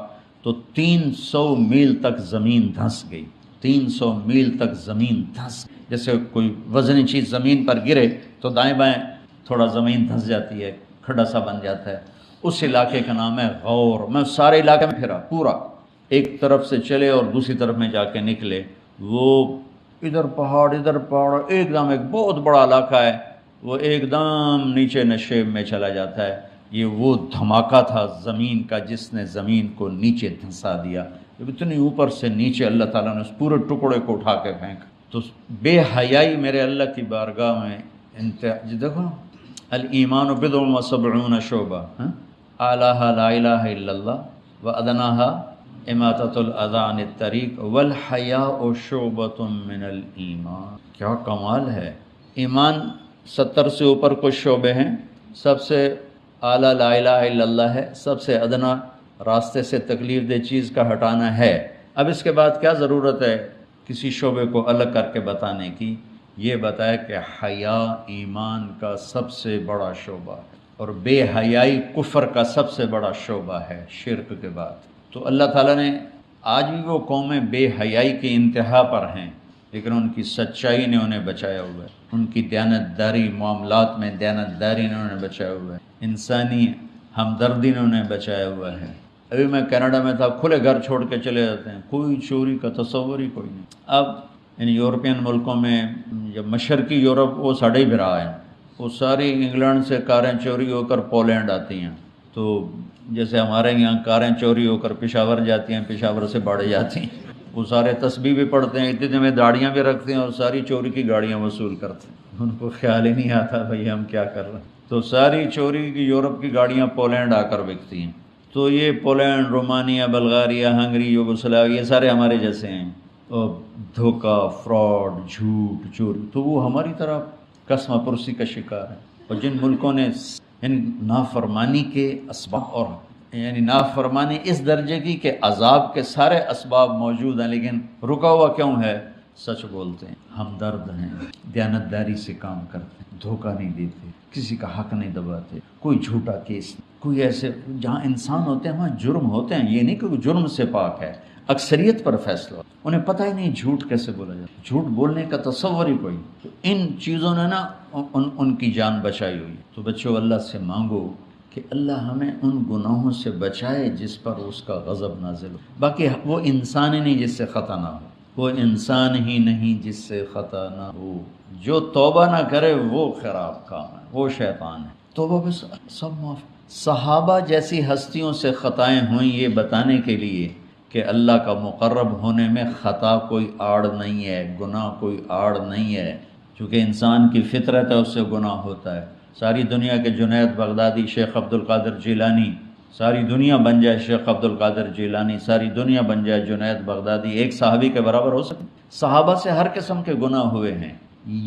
تو 300 میل تک زمین دھنس گئی، 300 میل تک زمین دھنس گئی۔ جیسے کوئی وزنی چیز زمین پر گرے تو دائیں بائیں تھوڑا زمین دھنس جاتی ہے، کھڈا سا بن جاتا ہے۔ اس علاقے کا نام ہے غور۔ میں سارے علاقے میں پھرا، پورا ایک طرف سے چلے اور دوسری طرف میں جا کے نکلے، وہ ادھر پہاڑ ایک دم ایک بہت بڑا علاقہ ہے، وہ ایک دم نیچے نشیب میں چلا جاتا ہے۔ یہ وہ دھماکہ تھا زمین کا جس نے زمین کو نیچے دھنسا دیا۔ جب اتنی اوپر سے نیچے اللہ تعالیٰ نے اس پورے ٹکڑے کو اٹھا کے پھینکا، تو بے حیائی میرے اللہ کی بارگاہ میں دیکھو، الایمان بضع و سبعون شعبہ، اعلیٰ لا الہ الا اللہ و ادناہا اماطۃ الاذی عن الطریق والحیاء شعبۃ من الایمان۔ کیا کمال ہے! ایمان 70 سے اوپر کچھ شعبے ہیں، سب سے اعلیٰ لا الہ الا اللہ ہے، سب سے ادنا راستے سے تکلیف دہ چیز کا ہٹانا ہے۔ اب اس کے بعد کیا ضرورت ہے کسی شعبے کو الگ کر کے بتانے کی؟ یہ بتایا کہ حیا ایمان کا سب سے بڑا شعبہ ہے، اور بے حیائی کفر کا سب سے بڑا شعبہ ہے شرک کے بعد۔ تو اللہ تعالیٰ نے، آج بھی وہ قومیں بے حیائی کی انتہا پر ہیں، لیکن ان کی سچائی نے انہیں بچایا ہوا ہے، ان کی دیانت داری، معاملات میں دیانت داری نے انہیں بچایا ہوا ہے، انسانی ہمدردی نے انہیں بچایا ہوا ہے۔ ابھی میں کینیڈا میں تھا، کھلے گھر چھوڑ کے چلے جاتے ہیں، کوئی چوری کا تصور ہی کوئی نہیں۔ اب ان یورپین ملکوں میں، جب مشرقی یورپ، وہ ساڑھے ہی برا ہے، وہ ساری انگلینڈ سے کاریں چوری ہو کر پولینڈ آتی ہیں، تو جیسے ہمارے یہاں کاریں چوری ہو کر پشاور جاتی ہیں، پشاور سے باڑے جاتی ہیں، وہ سارے تسبیح بھی پڑھتے ہیں، اتنے میں داڑیاں بھی رکھتے ہیں، اور ساری چوری کی گاڑیاں وصول کرتے ہیں۔ ان کو خیال ہی نہیں آتا بھئی ہم کیا کر رہے ہیں، تو ساری چوری کی یورپ کی گاڑیاں پولینڈ آ کر بکتی ہیں۔ تو یہ Poland, Romania, Bulgaria, Hungary, Yugoslavia, یہ سارے ہمارے جیسے ہیں، دھوکہ، فراڈ، جھوٹ، چوری، تو وہ ہماری طرح قسم پرسی کا شکار ہے۔ اور جن ملکوں نے یعنی نافرمانی کے اسباب، اور یعنی نافرمانی اس درجے کی کہ عذاب کے سارے اسباب موجود ہیں، لیکن رکا ہوا کیوں ہے؟ سچ بولتے ہیں، ہمدرد ہیں، دیانتداری سے کام کرتے ہیں، دھوکہ نہیں دیتے، کسی کا حق نہیں دباتے، کوئی جھوٹا کیس نہیں، کوئی ایسے جہاں انسان ہوتے ہیں وہاں جرم ہوتے ہیں، یہ نہیں کہ وہ جرم سے پاک ہے، اکثریت پر فیصلہ ہو، انہیں پتہ ہی نہیں جھوٹ کیسے بولا جاتا، جھوٹ بولنے کا تصور ہی کوئی، تو ان چیزوں نے نا ان کی جان بچائی ہوئی ہے۔ تو بچوں اللہ سے مانگو کہ اللہ ہمیں ان گناہوں سے بچائے جس پر اس کا غضب نازل ہو۔ باقی وہ انسان ہی نہیں جس سے خطا نہ ہو، وہ انسان ہی نہیں جس سے خطا نہ ہو، جو توبہ نہ کرے وہ خراب کام ہے، وہ شیطان ہے۔ توبہ بس سب معاف۔ صحابہ جیسی ہستیوں سے خطائیں ہوئیں یہ بتانے کے لیے کہ اللہ کا مقرب ہونے میں خطا کوئی آڑ نہیں ہے، گناہ کوئی آڑ نہیں ہے، چونکہ انسان کی فطرت ہے اس سے گناہ ہوتا ہے۔ ساری دنیا کے جنید بغدادی، شیخ عبد القادر جیلانی، ساری دنیا بن جائے شیخ عبد القادر جیلانی، ساری دنیا بن جائے جنید بغدادی، ایک صحابی کے برابر ہو سکے؟ صحابہ سے ہر قسم کے گناہ ہوئے ہیں،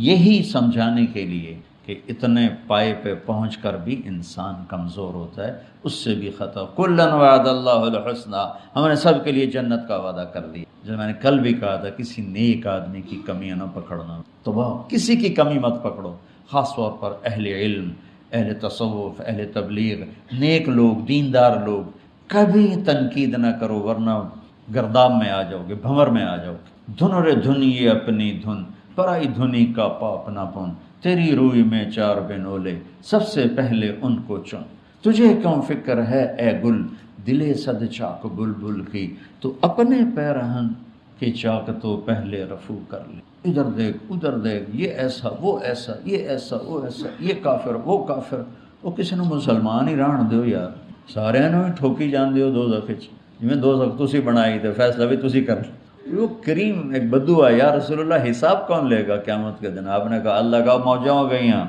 یہی سمجھانے کے لیے کہ اتنے پائے پہ پہنچ کر بھی انسان کمزور ہوتا ہے، اس سے بھی خطا۔ کلًا وعد اللہ الحسنی، ہم نے سب کے لیے جنت کا وعدہ کر دیا۔ جو میں نے کل بھی کہا تھا، کسی نیک آدمی کی کمیاں نہ پکڑنا، تو کسی کی کمی مت پکڑو، خاص طور پر اہل علم، اہل تصوف، اہل تبلیغ، نیک لوگ، دیندار لوگ، کبھی تنقید نہ کرو ورنہ گرداب میں آ جاؤ گے، بھنور میں آ جاؤ گے۔ دھن رے دھنیے اپنی دھن، پرائی دھنی کا پاپ نہ پن، تیری روئی میں چار بنولے، سب سے پہلے ان کو چن، تجھے کیوں فکر ہے اے گل، دلے صد چاک بلبل کی، تو اپنے پیرہن کی چاک تو پہلے رفو کر لے۔ ادھر دیکھ ادھر دیکھ، یہ ایسا وہ ایسا، یہ ایسا وہ ایسا، یہ کافر وہ کافر، وہ کسی نے مسلمان ہی رہن دیو یار، سارے نے ٹھوکی جان دیو دوزخ وچ، جویں دوزخ تسی بنائی تے فیصلہ بھی تسی کر وہ کریم ایک بدو آیا، یا رسول اللہ حساب کون لے گا قیامت کے دن؟ آپ نے کہا اللہ کا موجوں ہو گئی ہیں،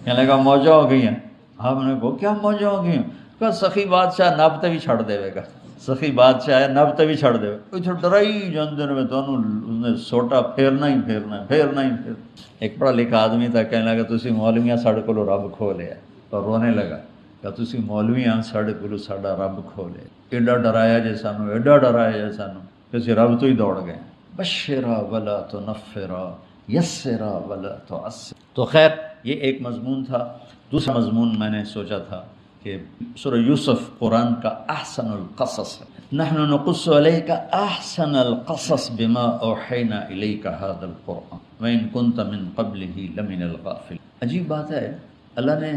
کہنے لگا موجوں ہو گئی ہیں، آپ نے کہا کیا موجوں ہو گئی ہیں؟ کہا سخی بادشاہ نب تے بھی چھڑ دے گا، سخی بادشاہ ہے نب تے بھی چھڑ دے گا، اتنے ڈرائی جاندے نے تو اس نے سوٹا پھیرنا ہی پھیرنا ہے، پھیرنا ہی پھیرنا۔ ایک پڑھا لکھا آدمی تھا، کہنے لگا تسی مولویاں ساڑھے کولو رب کھو لیا، اور رونے لگا کہ تسی مولویاں ساڑھے کولو ساڑھا رب کھو لیا، ایڈا ڈرایا جے سانو، ایڈا ڈرایا جے سانو، کسی رب تو ہی دوڑ گئے۔ بشرا ولا تنفرا، یسرا ولا تعسر۔ تو خیر یہ ایک مضمون تھا۔ دوسرا مضمون میں نے سوچا تھا کہ سورہ یوسف قرآن کا احسن القصص ہے۔ نحن نقص علیک احسن القصص بما اوحینا الیک ھذا القرآن وان کنت من قبلہ لمن الغافلین۔ عجیب بات ہے، اللہ نے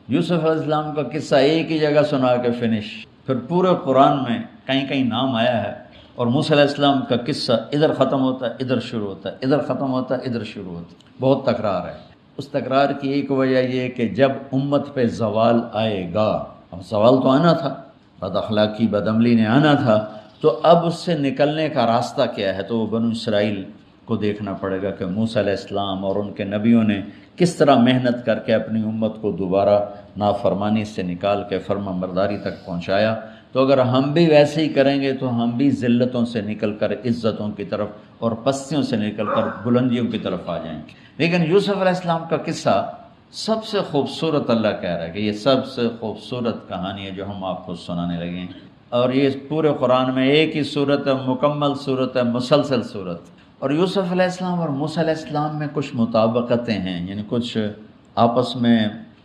یوسف علیہ السلام کا قصہ ایک ہی جگہ سنا کے فنش، پھر پورے قرآن میں کہیں کہیں نام آیا ہے، اور موسیٰ علیہ السلام کا قصہ ادھر ختم ہوتا ہے ادھر شروع ہوتا ہے، ادھر ختم ہوتا ہے ادھر شروع ہوتا ہے، بہت تکرار ہے۔ اس تکرار کی ایک وجہ یہ کہ جب امت پہ زوال آئے گا، اب زوال تو آنا تھا، بد اخلاقی بد عملی نے آنا تھا، تو اب اس سے نکلنے کا راستہ کیا ہے؟ تو وہ بنو اسرائیل کو دیکھنا پڑے گا کہ موسیٰ علیہ السلام اور ان کے نبیوں نے کس طرح محنت کر کے اپنی امت کو دوبارہ نافرمانی سے نکال کے فرمان برداری تک پہنچایا۔ تو اگر ہم بھی ویسے ہی کریں گے تو ہم بھی ذلتوں سے نکل کر عزتوں کی طرف اور پستیوں سے نکل کر بلندیوں کی طرف آ جائیں گے۔ لیکن یوسف علیہ السلام کا قصہ سب سے خوبصورت، اللہ کہہ رہا ہے کہ یہ سب سے خوبصورت کہانی ہے جو ہم آپ کو سنانے لگے ہیں، اور یہ پورے قرآن میں ایک ہی صورت ہے، مکمل صورت ہے، مسلسل صورت۔ اور یوسف علیہ السلام اور موسیٰ علیہ السلام میں کچھ مطابقتیں ہیں، یعنی کچھ آپس میں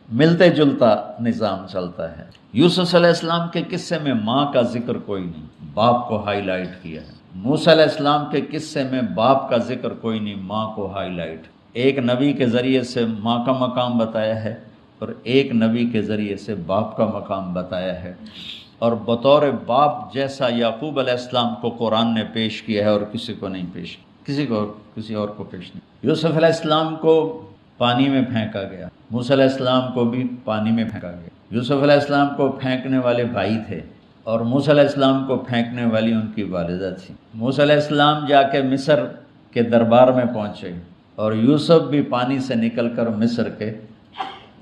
ملتے جلتا نظام چلتا ہے۔ یوسف علیہ السلام کے قصے میں ماں کا ذکر کوئی نہیں، باپ کو ہائی لائٹ کیا ہے۔ موسیٰ علیہ السلام کے قصے میں باپ کا ذکر کوئی نہیں، ماں کو ہائی لائٹ۔ ایک نبی کے ذریعے سے ماں کا مقام بتایا ہے اور ایک نبی کے ذریعے سے باپ کا مقام بتایا ہے، اور بطور باپ جیسا یعقوب علیہ السلام کو قرآن نے پیش کیا ہے اور کسی کو نہیں پیش، کسی اور کو پیش نہیں۔ یوسف علیہ السلام کو پانی میں پھینکا گیا، موسیٰ علیہ السلام کو بھی پانی میں پھینکا گیا۔ یوسف علیہ السلام کو پھینکنے والے بھائی تھے اور موسیٰ علیہ السلام کو پھینکنے والی ان کی والدہ تھی۔ موسیٰ علیہ السلام جا کے مصر کے دربار میں پہنچے اور یوسف بھی پانی سے نکل کر مصر کے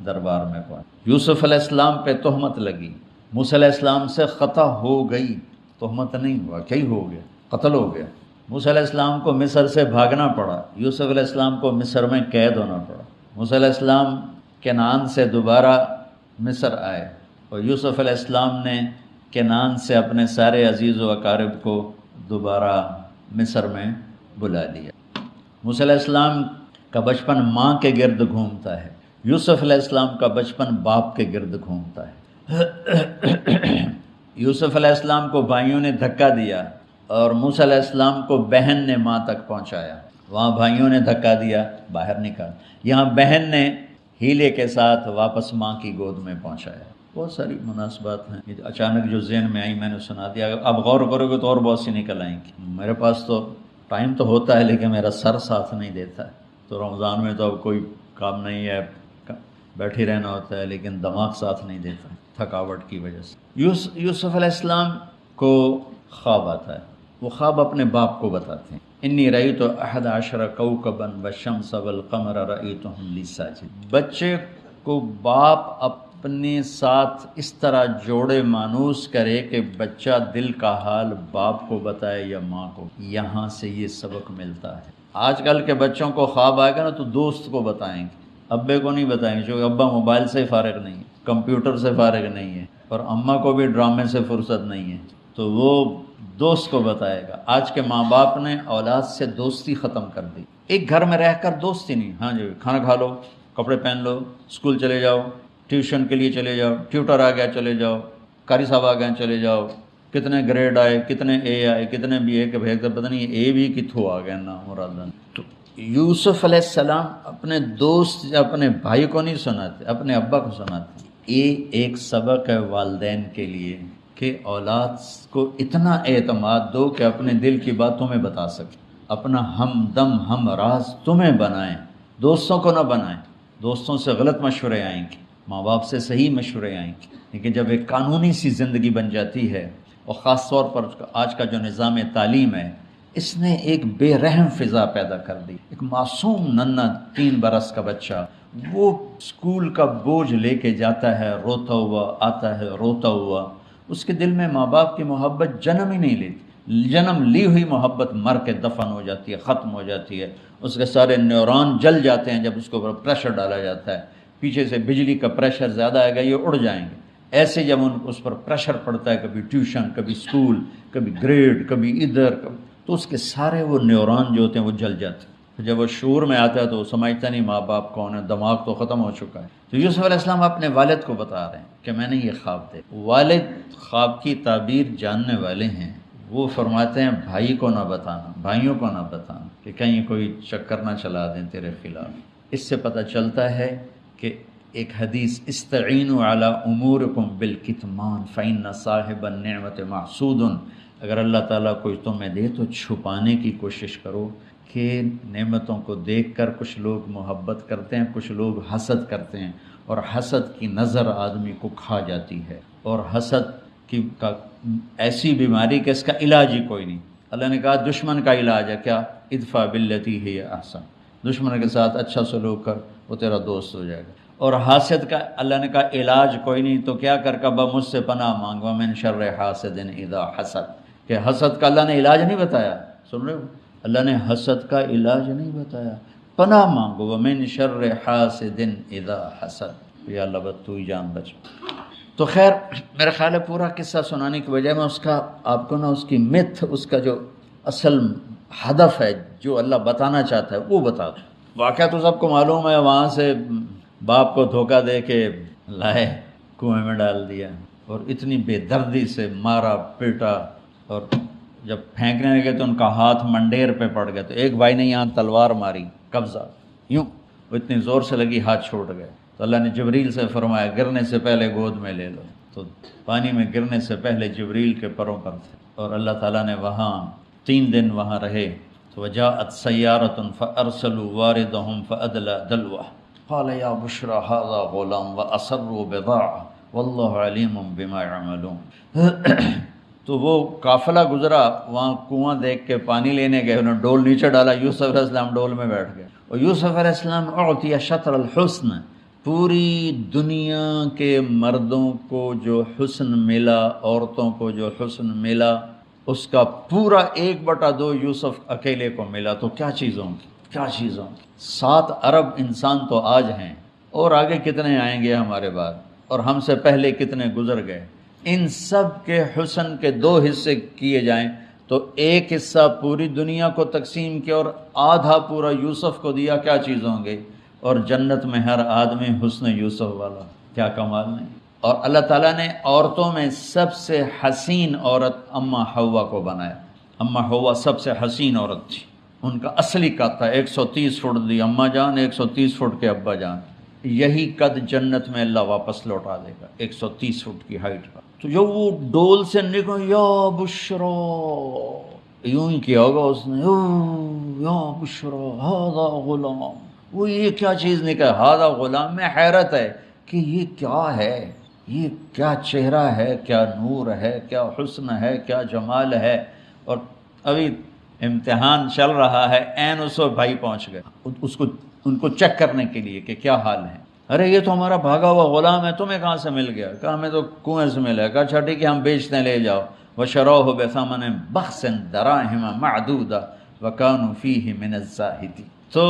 دربار میں پہنچے۔ یوسف علیہ السلام پہ تہمت لگی، موسیٰ علیہ السلام سے خطا ہو گئی، تہمت نہیں، واقعی ہو گیا، قتل ہو گیا۔ موسیٰ علیہ السلام کو مصر سے بھاگنا پڑا، یوسف علیہ السلام کو مصر میں قید ہونا پڑا، موسیٰ علیہ السلام کنعان سے دوبارہ مصر آئے، اور یوسف علیہ السلام نے کنعان سے اپنے سارے عزیز و اقارب کو دوبارہ مصر میں بلا لیا۔ موسیٰ علیہ السلام کا بچپن ماں کے گرد گھومتا ہے، یوسف علیہ السلام کا بچپن باپ کے گرد گھومتا ہے۔ یوسف علیہ السلام کو بھائیوں نے دھکا دیا اور موسیٰ علیہ السلام کو بہن نے ماں تک پہنچایا، وہاں بھائیوں نے دھکا دیا، باہر نکال، یہاں بہن نے ہیلے کے ساتھ واپس ماں کی گود میں پہنچایا۔ بہت ساری مناسبات ہیں، اچانک جو ذہن میں آئی میں نے سنا دیا، اب غور کرو گے تو اور بہت سی نکل آئیں گی۔ میرے پاس تو ٹائم تو ہوتا ہے لیکن میرا سر ساتھ نہیں دیتا ہے، تو رمضان میں تو اب کوئی کام نہیں ہے، بیٹھے رہنا ہوتا ہے، لیکن دماغ ساتھ نہیں دیتا تھکاوٹ کی وجہ سے۔ یوسف علیہ السلام کو خواب آتا ہے، وہ خواب اپنے باپ کو بتاتے ہیں، انی رأیت 11 کوكبا والشمس والقمر رأیتهم لی ساجدین۔ بچے کو باپ اپنے ساتھ اس طرح جوڑے مانوس کرے کہ بچہ دل کا حال باپ کو بتائے یا ماں کو، یہاں سے یہ سبق ملتا ہے۔ آج کل کے بچوں کو خواب آئے گا نا تو دوست کو بتائیں گے، ابے کو نہیں بتائیں گے، کیونکہ ابا موبائل سے فارغ نہیں ہے، کمپیوٹر سے فارغ نہیں ہے، اور اماں کو بھی ڈرامے سے فرصت نہیں ہے، تو وہ دوست کو بتائے گا۔ آج کے ماں باپ نے اولاد سے دوستی ختم کر دی، ایک گھر میں رہ کر دوستی نہیں، ہاں جی کھانا کھا لو، کپڑے پہن لو، اسکول چلے جاؤ، ٹیوشن کے لیے چلے جاؤ، ٹیوٹر آ گیا چلے جاؤ، قاری صاحب آ گئے چلے جاؤ، کتنے گریڈ آئے، کتنے اے آئے، کتنے بی اے کے بھیج پتہ نہیں اے بھی کتھو آ گیا نا مرادن۔ تو یوسف علیہ السلام اپنے دوست اپنے بھائی کو نہیں سناتے، اپنے ابا کو سناتے۔ یہ ایک سبق ہے والدین کے لیے کہ اولاد کو اتنا اعتماد دو کہ اپنے دل کی بات تمہیں بتا سکے، اپنا ہمدم ہم راز تمہیں بنائیں، دوستوں کو نہ بنائیں۔ دوستوں سے غلط مشورے آئیں گے، ماں باپ سے صحیح مشورے آئیں گے، لیکن جب ایک قانونی سی زندگی بن جاتی ہے، اور خاص طور پر آج کا جو نظام تعلیم ہے، اس نے ایک بے رحم فضا پیدا کر دی۔ ایک معصوم ننھا 3 برس کا بچہ وہ اسکول کا بوجھ لے کے جاتا ہے روتا ہوا، آتا ہے روتا ہوا، اس کے دل میں ماں باپ کی محبت جنم ہی نہیں لیتی، جنم لی ہوئی محبت مر کے دفن ہو جاتی ہے، ختم ہو جاتی ہے، اس کے سارے نیورون جل جاتے ہیں جب اس کے اوپر پریشر ڈالا جاتا ہے، پیچھے سے بجلی کا پریشر زیادہ آئے گا یہ اڑ جائیں گے۔ ایسے جب اس پر پریشر پڑتا ہے، کبھی ٹیوشن، کبھی اسکول، کبھی گریڈ، کبھی ادھر، تو اس کے سارے وہ نیورون جو ہوتے ہیں وہ جل جاتے ہیں۔ جب وہ شعور میں آتا ہے تو وہ سمجھتا نہیں ماں باپ کون ہے، دماغ تو ختم ہو چکا ہے۔ تو یوسف علیہ السلام اپنے والد کو بتا رہے ہیں کہ میں نے یہ خواب دیکھا۔ والد خواب کی تعبیر جاننے والے ہیں، وہ فرماتے ہیں بھائی کو نہ بتانا، بھائیوں کو نہ بتانا، کہ کہیں کوئی چکر نہ چلا دیں تیرے خلاف۔ اس سے پتہ چلتا ہے کہ ایک حدیث استعینوا علی امورکم بالکتمان فإن صاحب النعمت محسود، اگر اللہ تعالیٰ کوئی تمہیں دے تو چھپانے کی کوشش کرو، کہ نعمتوں کو دیکھ کر کچھ لوگ محبت کرتے ہیں، کچھ لوگ حسد کرتے ہیں، اور حسد کی نظر آدمی کو کھا جاتی ہے، اور حسد کا ایسی بیماری کہ اس کا علاج ہی کوئی نہیں۔ اللہ نے کہا دشمن کا علاج ہے کیا؟ ادفع باللتی ہی احسن، دشمن کے ساتھ اچھا سلوک کر، وہ تیرا دوست ہو جائے گا۔ اور حاسد کا اللہ نے کہا علاج کوئی نہیں، تو کیا کر کبا مجھ سے پناہ مانگ، ومن شر حاسد اذا حسد، کہ حسد کا اللہ نے علاج نہیں بتایا، سن رہے ہو؟ اللہ نے حسد کا علاج نہیں بتایا، پناہ مانگو، ومن شر حاسد اذا حسد، یا اللہ بس تو ہی جان بچ۔ تو خیر میرا خیال ہے پورا قصہ سنانے کی بجائے میں اس کا آپ کو نا اس کی متھ، اس کا جو اصل ہدف ہے جو اللہ بتانا چاہتا ہے وہ بتا دوں۔ واقعہ تو سب کو معلوم ہے، وہاں سے باپ کو دھوکہ دے کے لائے کنویں میں ڈال دیا، اور اتنی بے دردی سے مارا پیٹا، اور جب پھینکنے لگے تو ان کا ہاتھ منڈیر پہ پڑ گیا، تو ایک بھائی نے یہاں تلوار ماری قبضہ، یوں وہ اتنی زور سے لگی ہاتھ چھوٹ گئے، تو اللہ نے جبریل سے فرمایا گرنے سے پہلے گود میں لے لو، تو پانی میں گرنے سے پہلے جبریل کے پروں پر تھے، اور اللہ تعالیٰ نے وہاں 3 دن وہاں رہے۔ تو وجاءت سیارة فأرسلوا واردهم فأدلى دلوه قال یا بشرى هذا غلام وأسروا بضاعة واللہ علیم بما يعملون۔ تو وہ قافلہ گزرا، وہاں کنواں دیکھ کے پانی لینے گئے، انہوں نے ڈول نیچے ڈالا، یوسف علیہ السلام ڈول میں بیٹھ گئے، اور یوسف علیہ السلام اعطی شطر الحسن، پوری دنیا کے مردوں کو جو حسن ملا، عورتوں کو جو حسن ملا، اس کا پورا 1/2 یوسف اکیلے کو ملا، تو کیا چیزوں کی، کیا چیزوں کی۔ 7 ارب انسان تو آج ہیں، اور آگے کتنے آئیں گے ہمارے بعد، اور ہم سے پہلے کتنے گزر گئے۔ ان سب کے حسن کے 2 حصے کیے جائیں تو ایک حصہ پوری دنیا کو تقسیم کیا اور آدھا پورا یوسف کو دیا، کیا چیز ہوں گے۔ اور جنت میں ہر آدمی حسن یوسف والا، کیا کمال نہیں۔ اور اللہ تعالیٰ نے عورتوں میں سب سے حسین عورت اماں حوا کو بنایا۔ اماں حوا سب سے حسین عورت تھی، ان کا اصلی قد تھا 130 فٹ دی اماں جان، 130 فٹ کے ابا جان۔ یہی قد جنت میں اللہ واپس لوٹا دے گا، 130 فٹ کی ہائٹ کا۔ تو جو وہ ڈول سے نکل یا بشرا، یوں ہی کیا ہوگا اس نے، یا بشرا ہذا غلام، وہ یہ کیا چیز نکل، ہذا غلام، میں حیرت ہے کہ یہ کیا ہے، یہ کیا چہرہ ہے، کیا نور ہے، کیا حسن ہے، کیا جمال ہے۔ اور ابھی امتحان چل رہا ہے، عین اس وقت بھائی پہنچ گئے ان کو چیک کرنے کے لیے کہ کیا حال ہے۔ ارے یہ تو ہمارا بھاگا ہوا غلام ہے، تمہیں کہاں سے مل گیا؟ کہا ہمیں تو کنویں سے ملا ہے۔ کہا اچھا ٹھیک ہے، ہم بیچتے ہیں، لے جاؤ۔ وَشَرَوْهُ بِثَمَنٍ بَخْسٍ دَرَاهِمَ مَعْدُودَةٍ وَكَانُوا فِيهِ مِنَ الزَّاهِدِينَ۔ تو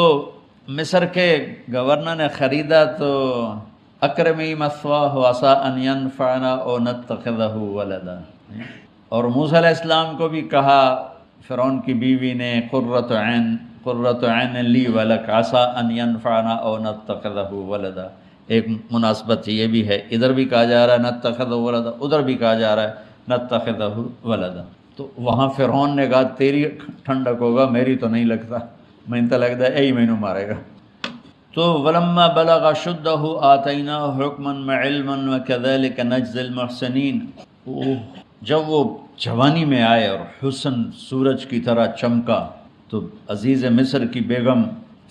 مصر کے گورنر نے خریدا تو اکرمی مثواہ وعسیٰ ان ینفعنا او نتخذہ ولدا، اور موسیٰ علیہ السلام کو بھی کہا فرعون کی بیوی نے، قرۃ عین لی ولک عسیٰ ان ینفعنا او نتخذہ ولدا۔ ایک مناسبت یہ بھی ہے، ادھر بھی کہا جا رہا ہے نتخذہ ولدا، ادھر بھی کہا جا رہا ہے نتخذہ ولدا۔ تو وہاں فرعون نے کہا تیری ٹھنڈک ہوگا، میری تو نہیں لگتا، میں تو لگتا ہے یہی مینوں مارے گا۔ تو وَلَمَّا بَلَغَ أَشُدَّهُ آتَيْنَاهُ حُكْمًا وَعِلْمًا وَكَذَلِكَ نَجْزِي الْمُحْسِنِينَ۔ جب وہ جوانی میں آئے اور حسن سورج کی طرح چمکا تو عزیز مصر کی بیگم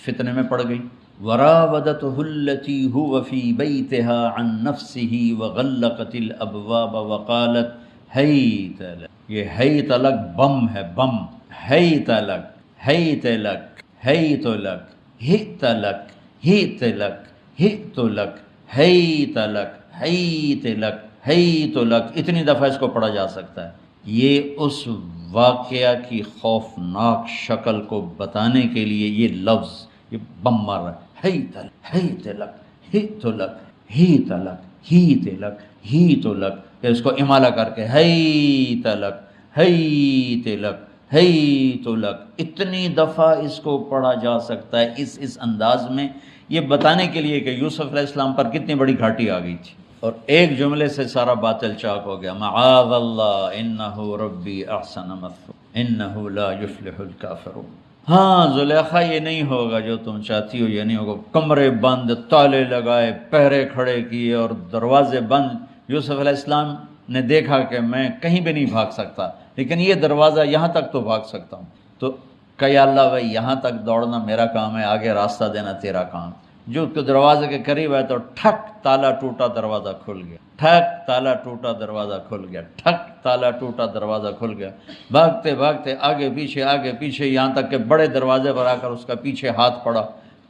فتنے میں پڑ گئی۔ وَرَاوَدَتْهُ الَّتِي هُوَ فِي بَيْتِهَا عَن نَفْسِهِ وَغَلَّقَتِ الْأَبْوَابَ وَقَالَتْ هَيْتَ لَكَ۔ یہ ہیت لک بم ہے، بم، ہیت لک، ہیت لک، ہیت لک، ہیت لک، ہیت لک، ہیت لک، ہیت لک، ہیت لک، ہیت لک، اتنی دفعہ اس کو پڑھا جا سکتا ہے۔ یہ اس واقعہ کی خوفناک شکل کو بتانے کے لیے یہ لفظ، یہ بم مار رہا ہے، ہیت لک، ہیت لک، ہیت لک، ہیت لک، ہیت لک، ہیت لک، کہ اس کو امالہ کر کے ہیت لک، ہیت لک، ہیت لک، اتنی دفعہ اس کو پڑھا جا سکتا ہے اس انداز میں، یہ بتانے کے لیے کہ یوسف علیہ السلام پر کتنی بڑی گھاٹی آ گئی تھی، اور ایک جملے سے سارا باطل چاک ہو گیا۔ معاذ اللہ انہ ربی احسن مثوایا انہ لا یفلح الکافرون۔ ہاں زلیخا، یہ نہیں ہوگا جو تم چاہتی ہو، یہ نہیں ہوگا۔ کمرے بند، تالے لگائے، پہرے کھڑے کیے اور دروازے بند۔ یوسف علیہ السلام نے دیکھا کہ میں کہیں بھی نہیں بھاگ سکتا، لیکن یہ دروازہ یہاں تک تو بھاگ سکتا ہوں۔ تو کہ یا اللہ بھائی یہاں تک دوڑنا میرا کام ہے، آگے راستہ دینا تیرا کام۔ جو دروازے کے قریب ہے تو ٹھک تالا ٹوٹا دروازہ کھل گیا، ٹھک تالا ٹوٹا دروازہ کھل گیا، ٹھک تالا ٹوٹا دروازہ کھل گیا۔ بھاگتے بھاگتے آگے پیچھے، یہاں تک کہ بڑے دروازے پر آ کر اس کا پیچھے ہاتھ پڑا،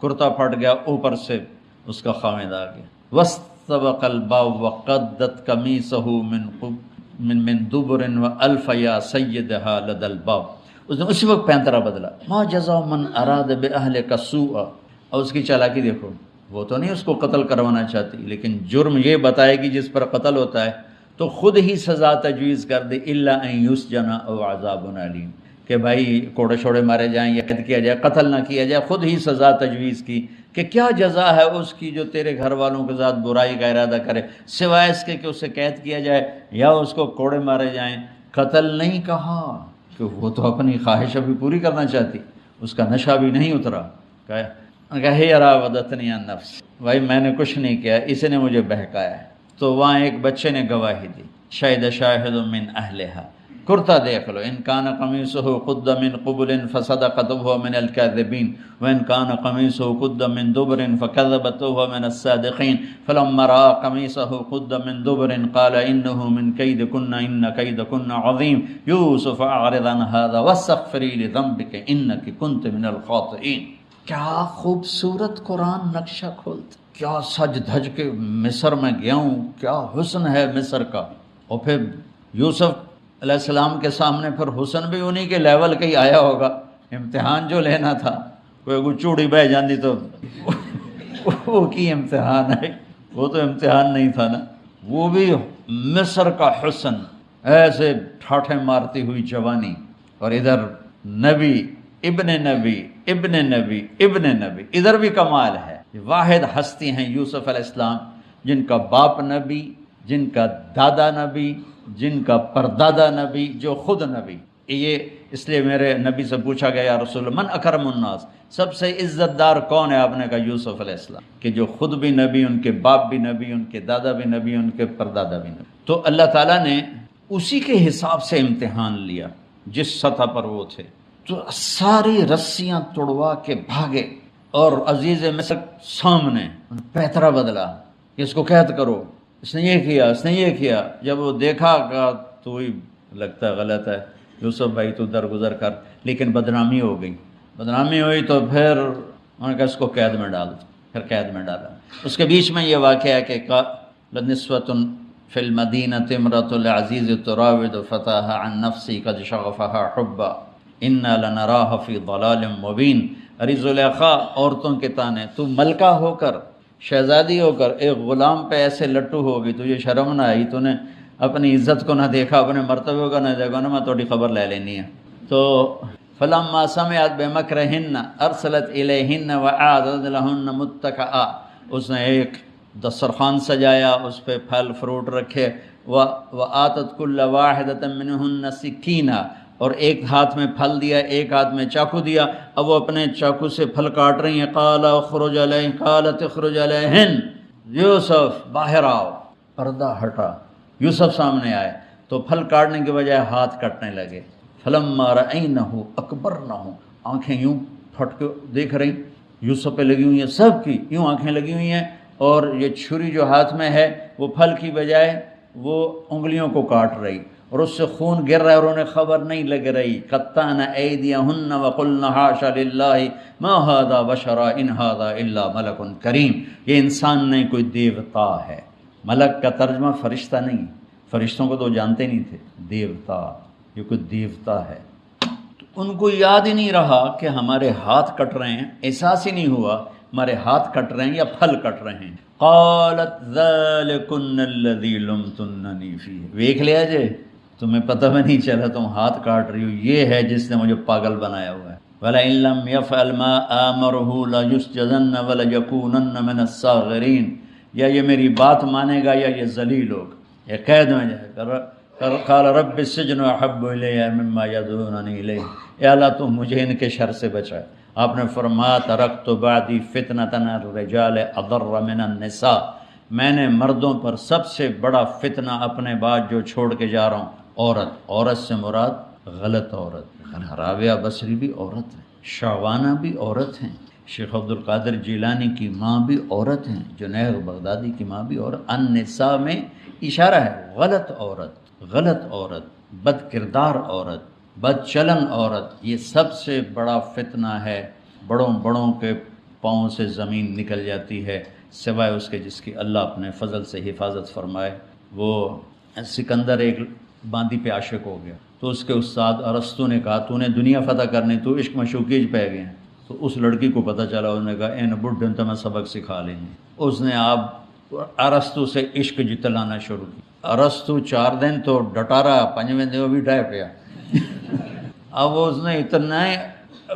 کرتا پھٹ گیا، اوپر سے اس کا خامد آ گیا۔ وَاسْتَبَقَ الْبَابُ وَقَدَّتْ قَمِيصَهُ من دُبُرٍ وَأَلْفَ يَا سَيِّدَهَا لَدَى الْبَابِ۔ اس نے اسی وقت پینترا بدلا، مَا جَزَاءُ مَنْ أَرَادَ بِأَهْلِكَ سُوءًا۔ اور اس کی چالاکی دیکھو، وہ تو نہیں اس کو قتل کروانا چاہتی، لیکن جرم یہ بتائے گی جس پر قتل ہوتا ہے تو خود ہی سزا تجویز کر دے، إِلَّا أَن يُسْجَنَ أَوْ عَذَابٌ أَلِيمٌ، کہ بھائی کوڑے شوڑے مارے جائیں یا قید کیا جائے، قتل نہ کیا جائے، خود ہی سزا تجویز کی کہ کیا جزا ہے اس کی جو تیرے گھر والوں کے ساتھ برائی کا ارادہ کرے، سوائے اس کے کہ اسے قید کیا جائے یا اس کو کوڑے مارے جائیں۔ قتل نہیں کہا کہ وہ تو اپنی خواہش ابھی پوری کرنا چاہتی، اس کا نشہ بھی نہیں اترا۔ کہ راودتنی عن نفس، بھائی میں نے کچھ نہیں کیا، اس نے مجھے بہکایا ہے۔ تو وہاں ایک بچے نے گواہی دی، شاہد شاہد من اہلہا، کرتا دیکھ لو، ان کان قمیصہ قد من قبل فصدقت وهو من الكاذبین وان کان قمیصہ قد من دبر فکذبت وهو من الصادقین فلما رأى قمیصہ قد من دبر قال انه من کیدکن ان کیدکن عظیم یوسف اعرض عن هذا واستغفری لذنبک انک کنت من الخاطئین۔ کیا خوبصورت قرآن نقشہ کھولتا، کیا سج دھج کے مصر میں گیا ہوں، کیا حسن ہے مصر کا۔ اور پھر یوسف علیہ السلام کے سامنے پھر حسن بھی انہی کے لیول کا ہی آیا ہوگا، امتحان جو لینا تھا کوئی چوڑی بہ جاندی تو وہ کی امتحان ہے، وہ تو امتحان نہیں تھا نا، وہ بھی مصر کا حسن، ایسے ٹھاٹھے مارتی ہوئی جوانی، اور ادھر نبی ابن نبی ابن نبی ابن نبی، ادھر بھی کمال ہے۔ واحد ہستی ہیں یوسف علیہ السلام، جن کا باپ نبی، جن کا دادا نبی، جن کا پردادا نبی، جو خود نبی۔ یہ اس لیے میرے نبی سے پوچھا گیا، یا رسول اللہ من اکرم الناس، سب سے عزت دار کون ہے؟ آپ نے کہا یوسف علیہ السلام، کہ جو خود بھی نبی، ان کے باپ بھی نبی، ان کے دادا بھی نبی، ان کے پردادا بھی نبی۔ تو اللہ تعالیٰ نے اسی کے حساب سے امتحان لیا جس سطح پر وہ تھے۔ تو ساری رسیاں توڑوا کے بھاگے، اور عزیز مصر سامنے پیترا بدلا کہ اس کو قید کرو، اس نے یہ کیا، اس نے یہ کیا۔ جب وہ دیکھا تو وہی لگتا ہے غلط ہے، یوسف بھائی تو درگزر کر، لیکن بدنامی ہو گئی، بدنامی ہوئی تو پھر انہوں نے کہا اس کو قید میں ڈال، پھر قید میں ڈالا۔ اس کے بیچ میں یہ واقعہ ہے کہ لنسوۃ فی المدینۃ امرأۃ العزیز تراود فتاها عن نفسی قد شغفها حبا انا لنراها فی ضلال مبین۔ ارے زلیخا، عورتوں کے تانے، تو ملکہ ہو کر، شہزادی ہو کر ایک غلام پہ ایسے لٹو ہوگی، تجھے شرم نہ آئی؟ تو نے اپنی عزت کو نہ دیکھا، اپنے مرتبے کو نہ دیکھا نا، میں تھوڑی خبر لے لینی ہے۔ تو فلما سمعت بمکرہن ارسلت الیہن وأعدت لہن متکئا، اس نے ایک دسترخوان سجایا، اس پہ پھل فروٹ رکھے، وآتت کل واحدۃ منہن سکینہ، اور ایک ہاتھ میں پھل دیا، ایک ہاتھ میں چاقو دیا۔ اب وہ اپنے چاقو سے پھل کاٹ رہی ہیں۔ قال اخرج علیہن، قالت اخرج علیہن، یوسف باہر آؤ۔ پردہ ہٹا، یوسف سامنے آئے تو پھل کاٹنے کے بجائے ہاتھ کٹنے لگے۔ فلما رأینہ اکبرنہ، آنکھیں یوں پھٹ کے دیکھ رہی، یوسف پہ لگی ہوئی ہیں، سب کی یوں آنکھیں لگی ہوئی ہیں، اور یہ چھری جو ہاتھ میں ہے وہ پھل کی بجائے وہ انگلیوں کو کاٹ رہی، اور اس سے خون گر رہا ہے، اور انہیں خبر نہیں لگ رہی۔ قطعن ایدیہن وقلن حاش للہ ما ھذا بشرا ان ھذا الا ملک کریم، یہ انسان نہیں، کوئی دیوتا ہے۔ ملک کا ترجمہ فرشتہ نہیں، فرشتوں کو تو جانتے نہیں تھے، دیوتا، یہ کوئی دیوتا ہے۔ تو ان کو یاد ہی نہیں رہا کہ ہمارے ہاتھ کٹ رہے ہیں، احساس ہی نہیں ہوا ہمارے ہاتھ کٹ رہے ہیں یا پھل کٹ رہے ہیں۔ قالت ذلکن الذی لمتننی فیہ، دیکھ لیا جی، تمہیں پتہ بھی نہیں چلا تم ہاتھ کاٹ رہی ہو، یہ ہے جس نے مجھے پاگل بنایا ہوا ہے۔ وَلَئِن لَّمْ يَفْعَلْ مَا آمَرُهُ لَيُسْجَنَنَّ وَلَيَكُونَنَّ مِنَ الصَّاغِرِينَ، یا یہ میری بات مانے گا یا یہ ذلیل ہوگا، یہ قید میں جائے گا۔ قال رب السجن احب الی مما یدعوننی الیہ، اے اللہ تو مجھے ان کے شر سے بچا۔ آپ نے فرمایا ترکت بعدی فتنۃ الرجال اضر من النساء، میں نے مردوں پر سب سے بڑا فتنہ اپنے بعد جو چھوڑ کے جا رہا ہوں عورت۔ عورت سے مراد غلط عورت، رابعہ بصری بھی عورت ہے، شعوانہ بھی عورت ہیں، شیخ عبد القادر جیلانی کی ماں بھی عورت ہیں، جنید بغدادی کی ماں بھی عورت۔ النساء میں اشارہ ہے غلط عورت، غلط عورت، بد کردار عورت، بد چلن عورت، یہ سب سے بڑا فتنہ ہے۔ بڑوں بڑوں کے پاؤں سے زمین نکل جاتی ہے، سوائے اس کے جس کی اللہ اپنے فضل سے حفاظت فرمائے۔ وہ سکندر ایک باندی پہ عاشق ہو گیا، تو اس کے استاد ارسطو نے کہا تو نے دنیا فتح کرنی، تو عشق مشوقی پہ گئے ہیں۔ تو اس لڑکی کو پتہ چلا، انہوں نے کہا این بڈھن تو میں سبق سکھا لیں گے۔ اس نے آپ ارسطو سے عشق جتلانا شروع کی۔ ارسطو 4 دن تو ڈٹا رہا، 5ویں دن وہ بھی ڈھائے پیا۔ اب اس نے اتنا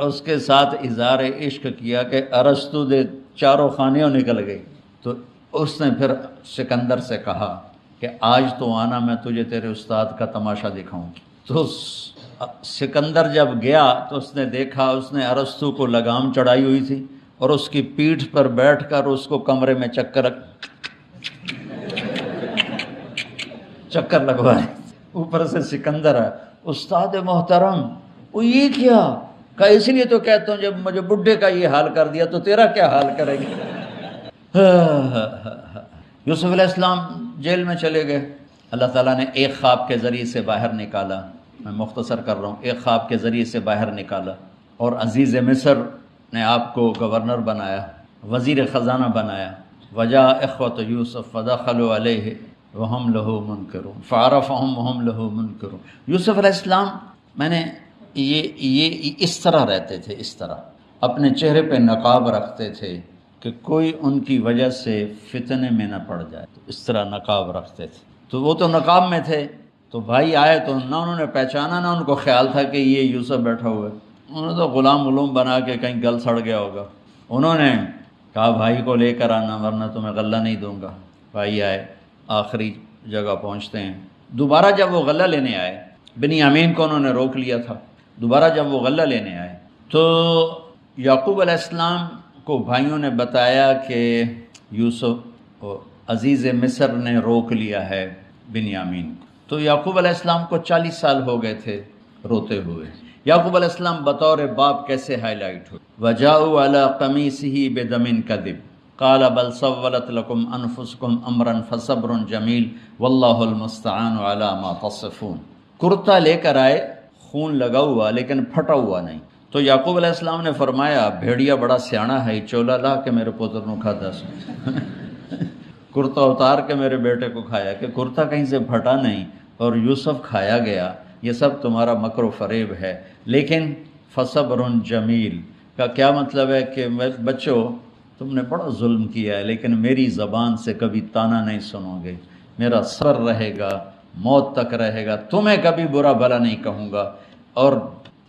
اس کے ساتھ اظہار عشق کیا کہ ارسطو دے 4 خانیوں نکل گئی۔ تو اس نے پھر سکندر سے کہا کہ آج تو آنا، میں تجھے تیرے استاد کا تماشا دکھاؤں۔ تو سکندر جب گیا تو اس نے دیکھا، اس نے ارسطو کو لگام چڑھائی ہوئی تھی، اور اس کی پیٹھ پر بیٹھ کر اس کو کمرے میں چکر لگوائے۔ اوپر سے سکندر ہے، استاد محترم، وہ یہ کیا؟ کہا اس لیے تو کہتا ہوں جب مجھے بڈھے کا یہ حال کر دیا تو تیرا کیا حال کرے گا۔ یوسف علیہ السلام جیل میں چلے گئے، اللہ تعالیٰ نے ایک خواب کے ذریعے سے باہر نکالا، میں مختصر کر رہا ہوں، ایک خواب کے ذریعے سے باہر نکالا، اور عزیز مصر نے آپ کو گورنر بنایا، وزیر خزانہ بنایا۔ وجاء اخوۃ یوسف فدخلوا علیہ وہم لہو منکرون فعرفہم وہم لہو منکرون۔ یوسف علیہ السلام میں نے یہ اس طرح رہتے تھے، اس طرح اپنے چہرے پہ نقاب رکھتے تھے کہ کوئی ان کی وجہ سے فتنے میں نہ پڑ جائے، اس طرح نقاب رکھتے تھے۔ تو وہ تو نقاب میں تھے، تو بھائی آئے تو نہ انہوں نے پہچانا، نہ ان کو خیال تھا کہ یہ یوسف بیٹھا ہوا ہے۔ انہوں نے تو غلام علوم بنا کے کہیں گل سڑ گیا ہوگا۔ انہوں نے کہا بھائی کو لے کر آنا ورنہ تمہیں غلہ نہیں دوں گا۔ بھائی آئے، آخری جگہ پہنچتے ہیں۔ دوبارہ جب وہ غلہ لینے آئے، بنیامین کو انہوں نے روک لیا تھا، دوبارہ جب وہ غلہ لینے آئے تو یعقوب علیہ السلام کو بھائیوں نے بتایا کہ یوسف عزیز مصر نے روک لیا ہے بنیامین کو۔ تو یعقوب علیہ السلام کو 40 سال ہو گئے تھے روتے ہوئے۔ یعقوب علیہ السلام بطور باپ کیسے ہائی لائٹ ہوئے؟ وَجَاءُوا عَلَىٰ قَمِيصِهِ بِدَمٍ كَذِبٍ قَالَ بَلْ سَوَّلَتْ لَكُمْ أَنفُسُكُمْ أَمْرًا فَصَبْرٌ جَمِيلٌ وَاللَّهُ الْمُسْتَعَانُ عَلَىٰ مَا تَصِفُونَ۔ کرتا لے کر آئے، خون لگا ہوا لیکن پھٹا ہوا نہیں۔ تو یعقوب علیہ السلام نے فرمایا بھیڑیا بڑا سیانا ہے، چولا لا کے میرے پوتر نو کھا دس کرتا اتار کے میرے بیٹے کو کھایا، کہ کرتا کہیں سے پھٹا نہیں اور یوسف کھایا گیا۔ یہ سب تمہارا مکر و فریب ہے۔ لیکن فصبر جمیل کا کیا مطلب ہے کہ بچوں تم نے بڑا ظلم کیا ہے لیکن میری زبان سے کبھی تانا نہیں سنو گے، میرا صبر رہے گا، موت تک رہے گا، تمہیں کبھی برا بھلا نہیں کہوں گا۔ اور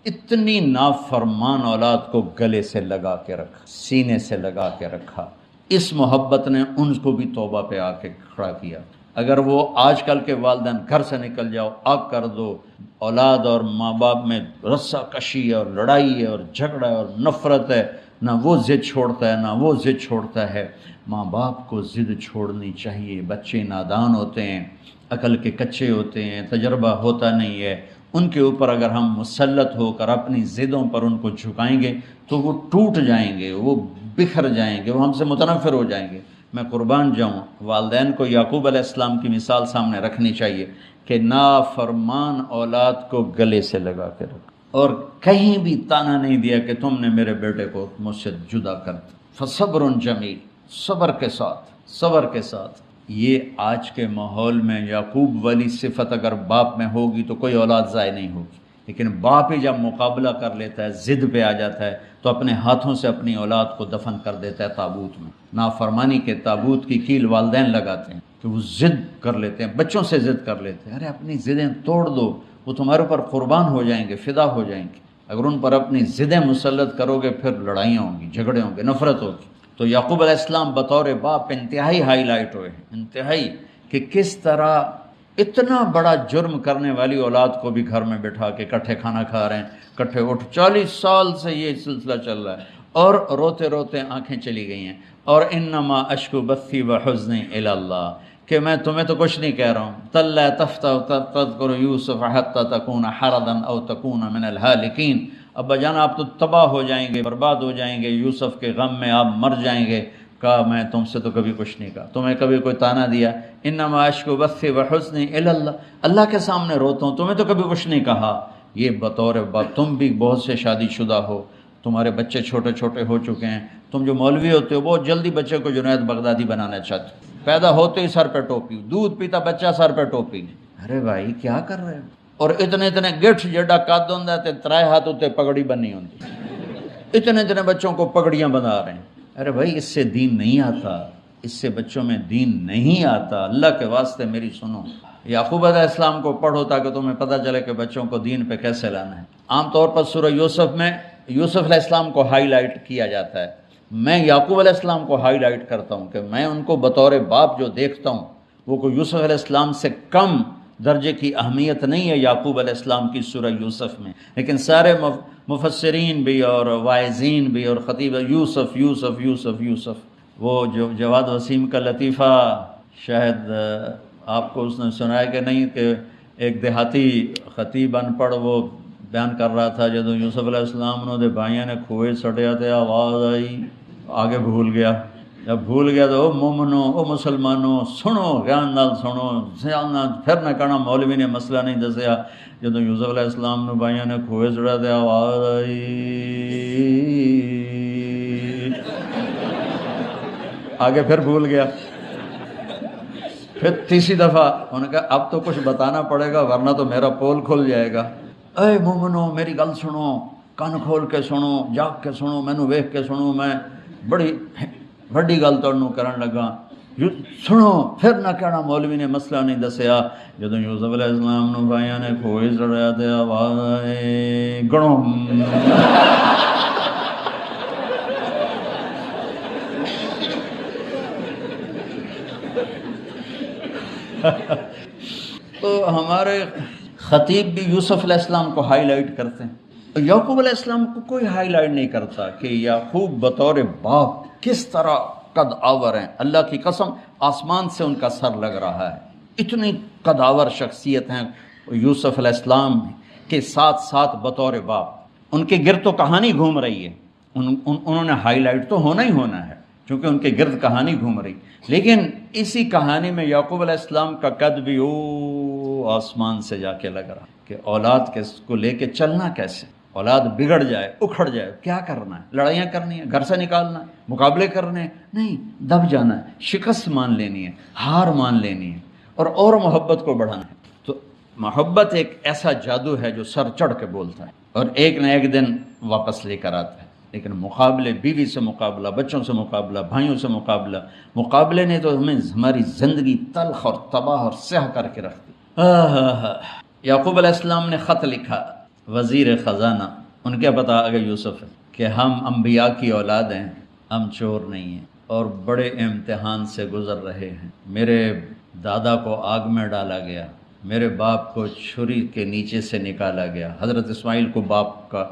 اتنی نافرمان اولاد کو گلے سے لگا کے رکھا، سینے سے لگا کے رکھا۔ اس محبت نے ان کو بھی توبہ پہ آ کے کھڑا کیا۔ اگر وہ آج کل کے والدین گھر سے نکل جاؤ، آگ کر دو، اولاد اور ماں باپ میں رسہ کشی ہے اور لڑائی ہے اور جھگڑا ہے اور نفرت ہے، نہ وہ ضد چھوڑتا ہے نہ وہ ضد چھوڑتا ہے۔ ماں باپ کو ضد چھوڑنی چاہیے۔ بچے نادان ہوتے ہیں، عقل کے کچے ہوتے ہیں، تجربہ ہوتا نہیں ہے، ان کے اوپر اگر ہم مسلط ہو کر اپنی ضدوں پر ان کو جھکائیں گے تو وہ ٹوٹ جائیں گے، وہ بکھر جائیں گے، وہ ہم سے متنفر ہو جائیں گے۔ میں قربان جاؤں، والدین کو یعقوب علیہ السلام کی مثال سامنے رکھنی چاہیے کہ نافرمان اولاد کو گلے سے لگا کے رکھ، اور کہیں بھی تانا نہیں دیا کہ تم نے میرے بیٹے کو مجھ سے جدا کر دیا۔ فصبر جمیل، صبر کے ساتھ، صبر کے ساتھ۔ یہ آج کے ماحول میں یعقوب والی صفت اگر باپ میں ہوگی تو کوئی اولاد ضائع نہیں ہوگی، لیکن باپ ہی جب مقابلہ کر لیتا ہے، ضد پہ آ جاتا ہے، تو اپنے ہاتھوں سے اپنی اولاد کو دفن کر دیتا ہے تابوت میں۔ نافرمانی کے تابوت کی کیل والدین لگاتے ہیں کہ وہ ضد کر لیتے ہیں، بچوں سے ضد کر لیتے ہیں۔ ارے اپنی ضدیں توڑ دو، وہ تمہارے اوپر قربان ہو جائیں گے، فدا ہو جائیں گے۔ اگر ان پر اپنی ضدیں مسلط کرو گے پھر لڑائیاں ہوں گی، جھگڑے ہوں گے، نفرت ہوگی۔ تو یعقوب علیہ السلام بطور باپ انتہائی ہائی لائٹ ہوئے ہیں، انتہائی، کہ کس طرح اتنا بڑا جرم کرنے والی اولاد کو بھی گھر میں بٹھا کے کٹھے کھانا کھا رہے ہیں، کٹھے اٹھ، 40 سال سے یہ سلسلہ چل رہا ہے، اور روتے روتے آنکھیں چلی گئی ہیں۔ اور انما اشکو بثی وحزنی الی اللہ، کہ میں تمہیں تو کچھ نہیں کہہ رہا ہوں، تَلَّا تَفْتَحُ تَذْكُرُ يُوسُفَ حَتَّى تَكُونَ حَرَضًا أَوْ تَكُونَ مِنَ الْهَالِكِينَ۔ ابا جان آپ تو تباہ ہو جائیں گے، برباد ہو جائیں گے، یوسف کے غم میں آپ مر جائیں گے۔ کہا میں تم سے تو کبھی کچھ نہیں کہا، تمہیں کبھی کوئی تانا دیا؟ انما اشکو بثی وحزنی الی اللہ، اللہ کے سامنے روتا ہوں، تمہیں تو کبھی کچھ نہیں کہا۔ یہ بطور باپ، تم بھی بہت سے شادی شدہ ہو، تمہارے بچے چھوٹے چھوٹے ہو چکے ہیں، تم جو مولوی ہوتے ہو بہت جلدی بچے کو جنید بغدادی بنانا چاہتے ہو، پیدا ہوتے ہی سر پہ ٹوپی، دودھ پیتا بچہ سر پہ ٹوپی۔ ارے بھائی کیا کر رہے ہو؟ اور اتنے گٹھ جڈا قد ہوندا تے ترائے ہاتھ تے پگڑی بننی ہوندی، اتنے بچوں کو پگڑیاں بنا رہے ہیں۔ ارے بھائی اس سے دین نہیں آتا، اس سے بچوں میں دین نہیں آتا۔ اللہ کے واسطے میری سنو، یعقوب علیہ السلام کو پڑھو تاکہ تمہیں پتہ چلے کہ بچوں کو دین پہ کیسے لانا ہے۔ عام طور پر سورہ یوسف میں یوسف علیہ السلام کو ہائی لائٹ کیا جاتا ہے، میں یعقوب علیہ السلام کو ہائی لائٹ کرتا ہوں کہ میں ان کو بطور باپ جو دیکھتا ہوں وہ کوئی یوسف علیہ السلام سے کم درجے کی اہمیت نہیں ہے یعقوب علیہ السلام کی سورہ یوسف میں۔ لیکن سارے مفسرین بھی اور واعظین بھی اور خطیب یوسف یوسف یوسف یوسف، وہ جو جواد وسیم کا لطیفہ شاید آپ کو اس نے سنایا کہ نہیں، کہ ایک دیہاتی خطیب ان پڑھ وہ بیان کر رہا تھا جدو یوسف علیہ السلام انہوں دے بھائیاں نے کھوئے سٹیا تے آواز آئی، آگے بھول گیا۔ جب بھول گیا تو او مومنو، او مسلمانوں، سنو، گیان نال سنو، پھر نہ کہنا مولوی نے مسئلہ نہیں دسیا۔ جدو یوسف علیہ السلام نے بھائیاں نے کھوئے سٹیا تے آواز آئی، آگے پھر بھول گیا۔ پھر تیسری دفعہ انہوں نے کہا اب تو کچھ بتانا پڑے گا ورنہ تو میرا پول کھل جائے گا. اے مومنو میری گل سنو, کن کھول کے سنو, جاگ کے سنو, مینوں ویکھ کے سنو, میں بڑی وڈی گل تانوں کرن لگا, سنو. پھر نہ کہنا مولوی نے مسئلہ نہیں دسیا. جدوں یوسف علیہ السلام نوں بھائیاں نے کھوئے چڑھایا تے آواز گنو تو ہمارے خطیب بھی یوسف علیہ السلام کو ہائی لائٹ کرتے ہیں. یعقوب علیہ السلام کو کوئی ہائی لائٹ نہیں کرتا کہ یعقوب بطور باپ کس طرح قد آور ہیں. اللہ کی قسم آسمان سے ان کا سر لگ رہا ہے. اتنی قد آور شخصیت ہیں یوسف علیہ السلام کے ساتھ ساتھ بطور باپ. ان کے گرد تو کہانی گھوم رہی ہے, انہوں نے ہائی لائٹ تو ہونا ہی ہونا ہے چونکہ ان کے گرد کہانی گھوم رہی. لیکن اسی کہانی میں یعقوب علیہ السلام کا قد بھی آسمان سے جا کے لگ رہا کہ اولاد کو لے کے چلنا کیسے. اولاد بگڑ جائے, اکھڑ جائے, کیا کرنا ہے؟ لڑائیاں کرنی ہے, گھر سے نکالنا ہے, مقابلے کرنے ہیں؟ نہیں, دب جانا ہے, شکست مان لینی ہے, ہار مان لینی ہے اور محبت کو بڑھانا ہے. تو محبت ایک ایسا جادو ہے جو سر چڑھ کے بولتا ہے اور ایک نہ ایک دن واپس لے کر آتا ہے. لیکن مقابلے, بیوی سے مقابلہ, بچوں سے مقابلہ, بھائیوں سے مقابلہ, مقابلے نے تو ہماری زندگی تلخ اور تباہ اور سیاہ کر کے رکھ دی. یعقوب علیہ السلام نے خط لکھا وزیر خزانہ, ان کے پتہ آگے یوسف ہے کہ ہم انبیاء کی اولاد ہیں, ہم چور نہیں ہیں اور بڑے امتحان سے گزر رہے ہیں. میرے دادا کو آگ میں ڈالا گیا, میرے باپ کو چھری کے نیچے سے نکالا گیا. حضرت اسماعیل کو باپ کا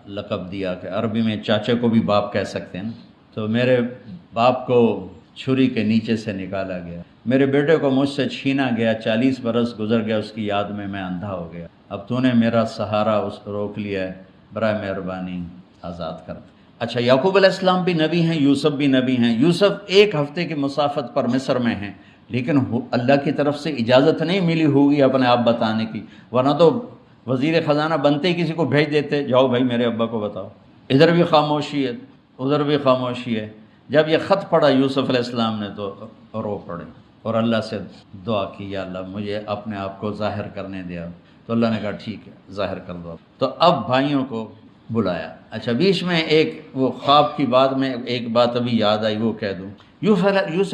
لقب دیا کہ عربی میں چاچے کو بھی باپ کہہ سکتے ہیں. تو میرے باپ کو چھری کے نیچے سے نکالا گیا, میرے بیٹے کو مجھ سے چھینا گیا, 40 برس گزر گیا اس کی یاد میں اندھا ہو گیا. اب تو نے میرا سہارا روک لیا ہے, برائے مہربانی آزاد کر. اچھا, یعقوب علیہ السلام بھی نبی ہیں, یوسف بھی نبی ہیں. یوسف 1 ہفتے کی مسافت پر مصر میں ہیں, لیکن اللہ کی طرف سے اجازت نہیں ملی ہوگی اپنے آپ بتانے کی, ورنہ تو وزیر خزانہ بنتے ہی کسی کو بھیج دیتے, جاؤ بھائی میرے ابا کو بتاؤ. ادھر بھی خاموشی ہے, ادھر بھی خاموشی ہے. جب یہ خط پڑھا یوسف علیہ السلام نے تو رو پڑے اور اللہ سے دعا کی, یا اللہ مجھے اپنے آپ کو ظاہر کرنے دیا. تو اللہ نے کہا ٹھیک ہے, ظاہر کر دو. تو اب بھائیوں کو بلایا. اچھا, بیچ میں ایک وہ خواب کی بات میں ایک بات ابھی یاد آئی, وہ کہہ دوں. یوسف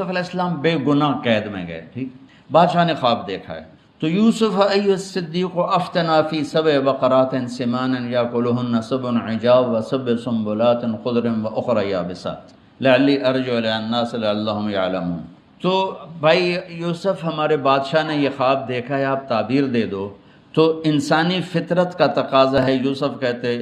علیہ السلام بے گناہ قید میں گئے, ٹھیک, بادشاہ نے خواب دیکھا ہے. تو یوسف ایھا الصدیق افتنا فی 7 بقرات سمان یاکلہن 7 عجاف و 7 سنبلات خضر و اخرى یابسات لعلی ارجع الی الناس لعلہم یعلمون. تو بھائی یوسف, ہمارے بادشاہ نے یہ خواب دیکھا ہے, آپ تعبیر دے دو. تو انسانی فطرت کا تقاضا ہے. یوسف کہتے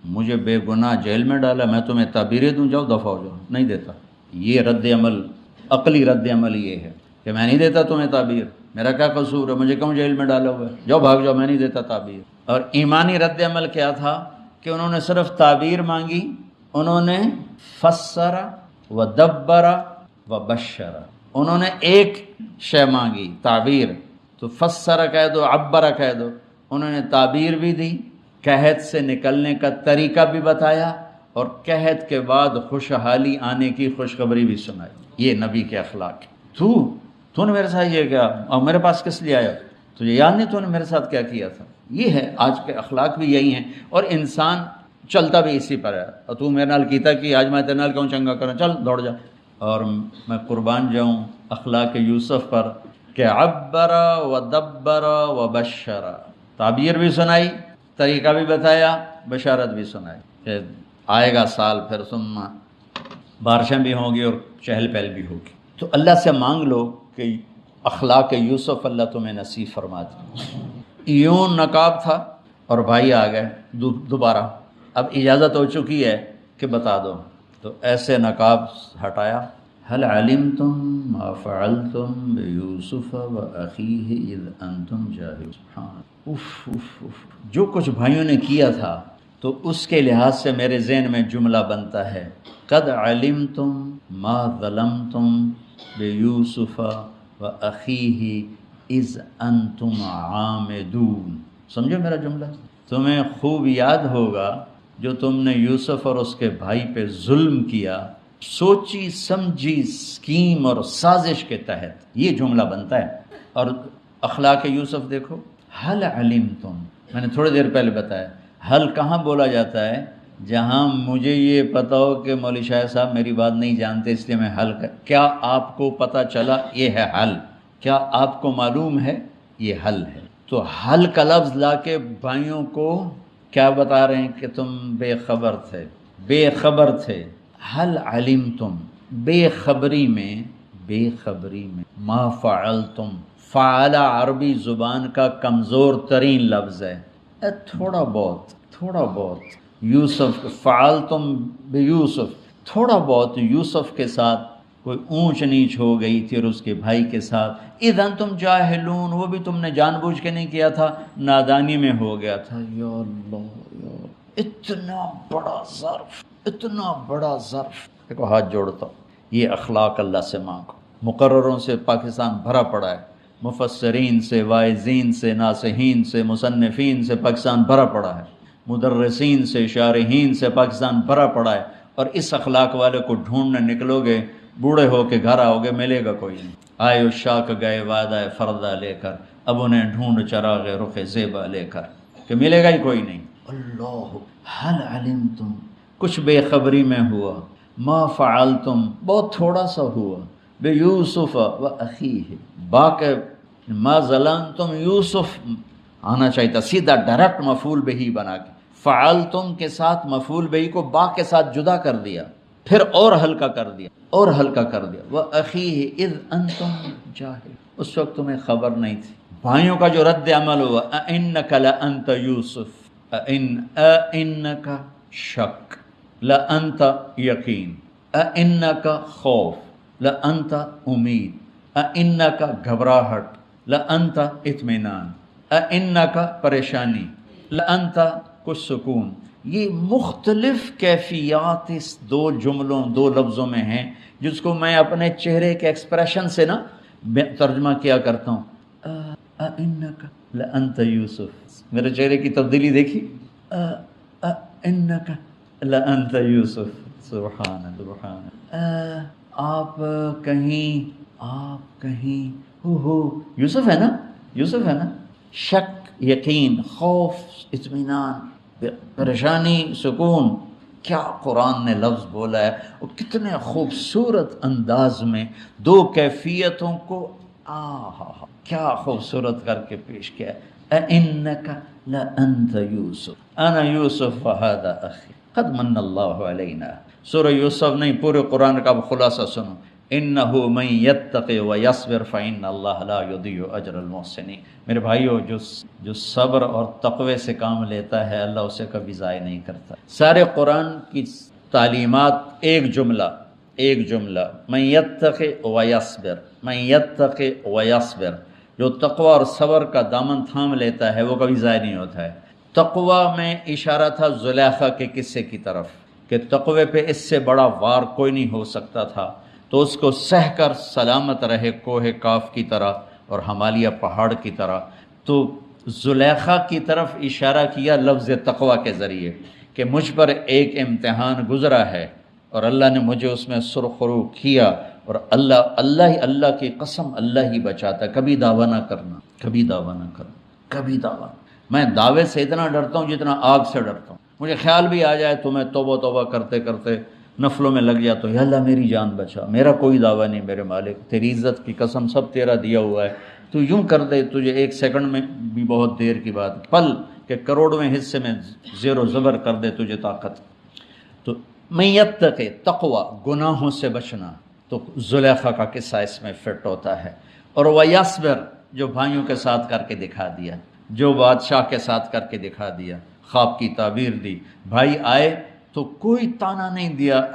مجھے بے گناہ جیل میں ڈالا, میں تمہیں تعبیریں دوں, جاؤ دفع ہو جاؤ. نہیں دیتا. یہ رد عمل, عقلی رد عمل یہ ہے کہ میں نہیں دیتا تمہیں تعبیر, میرا کیا قصور ہے, مجھے کیوں جیل میں ڈالا ہوا ہے, جاؤ بھاگ جاؤ, میں نہیں دیتا تعبیر. اور ایمانی رد عمل کیا تھا کہ انہوں نے صرف تعبیر مانگی, انہوں نے فسر و دبر و بشر, انہوں نے ایک شے مانگی تعبیر, تو فسر کہہ دو, عبر کہہ دو. انہوں نے تعبیر بھی دی, قحط سے نکلنے کا طریقہ بھی بتایا, اور قحط کے بعد خوشحالی آنے کی خوشخبری بھی سنائی. یہ نبی کے اخلاق. تو نے میرے ساتھ یہ کیا, اور میرے پاس کس لیے آیا, تجھے یاد نہیں تو نے میرے ساتھ کیا کیا تھا. یہ ہے آج کے اخلاق بھی یہی ہیں, اور انسان چلتا بھی اسی پر ہے. اور تو میرے نال کیتا کہ آج میں تیرے نال کیوں چنگا کروں, چل دوڑ جا. اور میں قربان جاؤں اخلاق یوسف پر کہ عبر و دبر و بشر, تعبیر بھی سنائی, طریقہ بھی بتایا, بشارت بھی سنائی کہ آئے گا سال, پھر ثم بارشیں بھی ہوں گی اور چہل پہل بھی ہوگی. تو اللہ سے مانگ لو کہ اخلاق یوسف اللہ تمہیں نصیب فرما دے. یوں نقاب تھا اور بھائی آ گئے دوبارہ, اب اجازت ہو چکی ہے کہ بتا دو. تو ایسے نقاب ہٹایا, هل علمتم ما فعلتم بيوسف واخيه اذ انتم جاهلون. جو کچھ بھائیوں نے کیا تھا تو اس کے لحاظ سے میرے ذہن میں جملہ بنتا ہے, قد علمتم ما ظلمتم بیوسف واخیہ اذ انتم عامدون. سمجھو میرا جملہ, تمہیں خوب یاد ہوگا جو تم نے یوسف اور اس کے بھائی پہ ظلم کیا سوچی سمجھی اسکیم اور سازش کے تحت یہ جملہ بنتا ہے۔ اور اخلاق یوسف دیکھو، حل علمتم، میں نے تھوڑی دیر پہلے بتایا، حل کہاں بولا جاتا ہے؟ جہاں مجھے یہ پتہ ہو کہ مولوی شاہ صاحب میری بات نہیں جانتے اس لیے میں حل کیا آپ کو پتہ چلا؟ یہ ہے حل۔ کیا آپ کو معلوم ہے؟ یہ حل ہے۔ تو حل کا لفظ لا کے بھائیوں کو کیا بتا رہے ہیں کہ تم بے خبر تھے، بے خبر تھے۔ حل علمتم، بے خبری میں ما فعلتم، فعل عربی زبان کا کمزور ترین لفظ ہے، تھوڑا بہت یوسف، فعلتم بیوسف، تھوڑا بہت یوسف کے ساتھ کوئی اونچ نیچ ہو گئی تھی اور اس کے بھائی کے ساتھ، اذن تم جاہلون، وہ بھی تم نے جان بوجھ کے نہیں کیا تھا، نادانی میں ہو گیا تھا۔ یا اللہ، یا اتنا بڑا ظرف، دیکھو ہاتھ جوڑتا ہوں، یہ اخلاق اللہ سے مانگو۔ مقرروں سے پاکستان بھرا پڑا ہے، مفسرین سے، واعظین سے، ناصحین سے، مصنفین سے پاکستان بھرا پڑا ہے، مدرسین سے، شارحین سے پاکستان بھرا پڑا ہے، اور اس اخلاق والے کو ڈھونڈنے نکلو گے، بوڑھے ہو کے گھر آؤ گے، ملے گا کوئی نہیں۔ آئے اشاک گئے وعدہ فردہ لے کر، اب انہیں ڈھونڈ چراغ رخ زیبا لے کر، کہ ملے گا ہی کوئی نہیں۔ اللہ، حل علمتم، کچھ بے خبری میں ہوا، ما فعلتم، بہت تھوڑا سا ہوا، بے یوسف و اخیہ، باقی ما ظلمتم، یوسف آنا چاہیے تھا سیدھا ڈائریکٹ مفعول بہی بنا کے، فعلتم کے ساتھ مفعول بہی کو با کے ساتھ جدا کر دیا، پھر اور ہلکا کر دیا، وَأَخِيهِ إِذْ أَنْتُمْ جَاهِلُونَ، اس وقت تمہیں خبر نہیں تھی۔ بھائیوں کا جو رد عمل ہوا، أَإِنَّكَ لَأَنْتَ يُوسف، أَإِنَّكَ شک، لَأَنْتَ یقین، أَإِنَّكَ خوف، لَأَنْتَ امید، أَإِنَّكَ گھبراہٹ، لَأَنْتَ اطمینان، أَإِنَّكَ پریشانی، لَأَنْتَ کچھ سکون۔ یہ مختلف کیفیات اس دو جملوں، دو لفظوں میں ہیں، جس کو میں اپنے چہرے کے ایکسپریشن سے نا ترجمہ کیا کرتا ہوں۔ اِنَّكَ لَأَنْتَ یوسف، میرے چہرے کی تبدیلی دیکھی، اِنَّكَ لَأَنْتَ یوسف، سبحان آپ کہیں ہو یوسف ہے نا، شک، یقین، خوف، اطمینان، پریشانی، سکون۔ کیا قرآن نے لفظ بولا ہے، اور کتنے خوبصورت انداز میں دو کیفیتوں کو کیا خوبصورت کر کے پیش کیا ہے۔ اِنَّكَ لَأَنْتَ یوسف، اَنَا یوسف وَهَذَا أَخِي قَدْ مَنَّ اللَّهُ عَلَيْنَا۔ سورہ یوسف نہیں، پورے قرآن کا خلاصہ سنو، إِنَّهُ مَن يَتَّقِ وَيَصْبِرْ فَإِنَّ اللَّهَ لَا يُضِيعُ أَجْرَ الْمُحْسِنِينَ۔ میرے بھائیو، جو صبر اور تقوی سے کام لیتا ہے، اللہ اسے کبھی ضائع نہیں کرتا۔ سارے قرآن کی تعلیمات ایک جملہ، من یتق ویصبر، من یتق ویصبر، جو تقوی اور صبر کا دامن تھام لیتا ہے وہ کبھی ضائع نہیں ہوتا ہے۔ تقوی میں اشارہ تھا زلیخا کے قصے کی طرف، کہ تقوی پہ اس سے بڑا وار کوئی نہیں ہو سکتا تھا، تو اس کو سہ کر سلامت رہے کوہ کاف کی طرح اور ہمالیہ پہاڑ کی طرح۔ تو زلیخا کی طرف اشارہ کیا لفظ تقوی کے ذریعے، کہ مجھ پر ایک امتحان گزرا ہے اور اللہ نے مجھے اس میں سرخرو کیا، اور اللہ کی قسم اللہ ہی بچاتا، کبھی دعویٰ نہ کرنا۔ میں دعوے سے اتنا ڈرتا ہوں جتنا آگ سے ڈرتا ہوں۔ مجھے خیال بھی آ جائے تو میں توبہ کرتے کرتے نفلوں میں لگ جاتا ہوں، یا اللہ میری جان بچا، میرا کوئی دعویٰ نہیں میرے مالک، تیری عزت کی قسم سب تیرا دیا ہوا ہے، تو یوں کر دے، تجھے ایک سیکنڈ میں بھی بہت دیر کی بات، پل کہ کروڑویں حصے میں زیر و زبر کر دے تجھے طاقت۔ تو من یتق، تقوی، گناہوں سے بچنا، تو زلیخا کا قصہ اس میں فٹ ہوتا ہے۔ اور ویصبر، جو بھائیوں کے ساتھ کر کے دکھا دیا، جو بادشاہ کے ساتھ کر کے دکھا دیا، خواب کی تعبیر دی، بھائی آئے تو کوئی تانا نہیں دیا،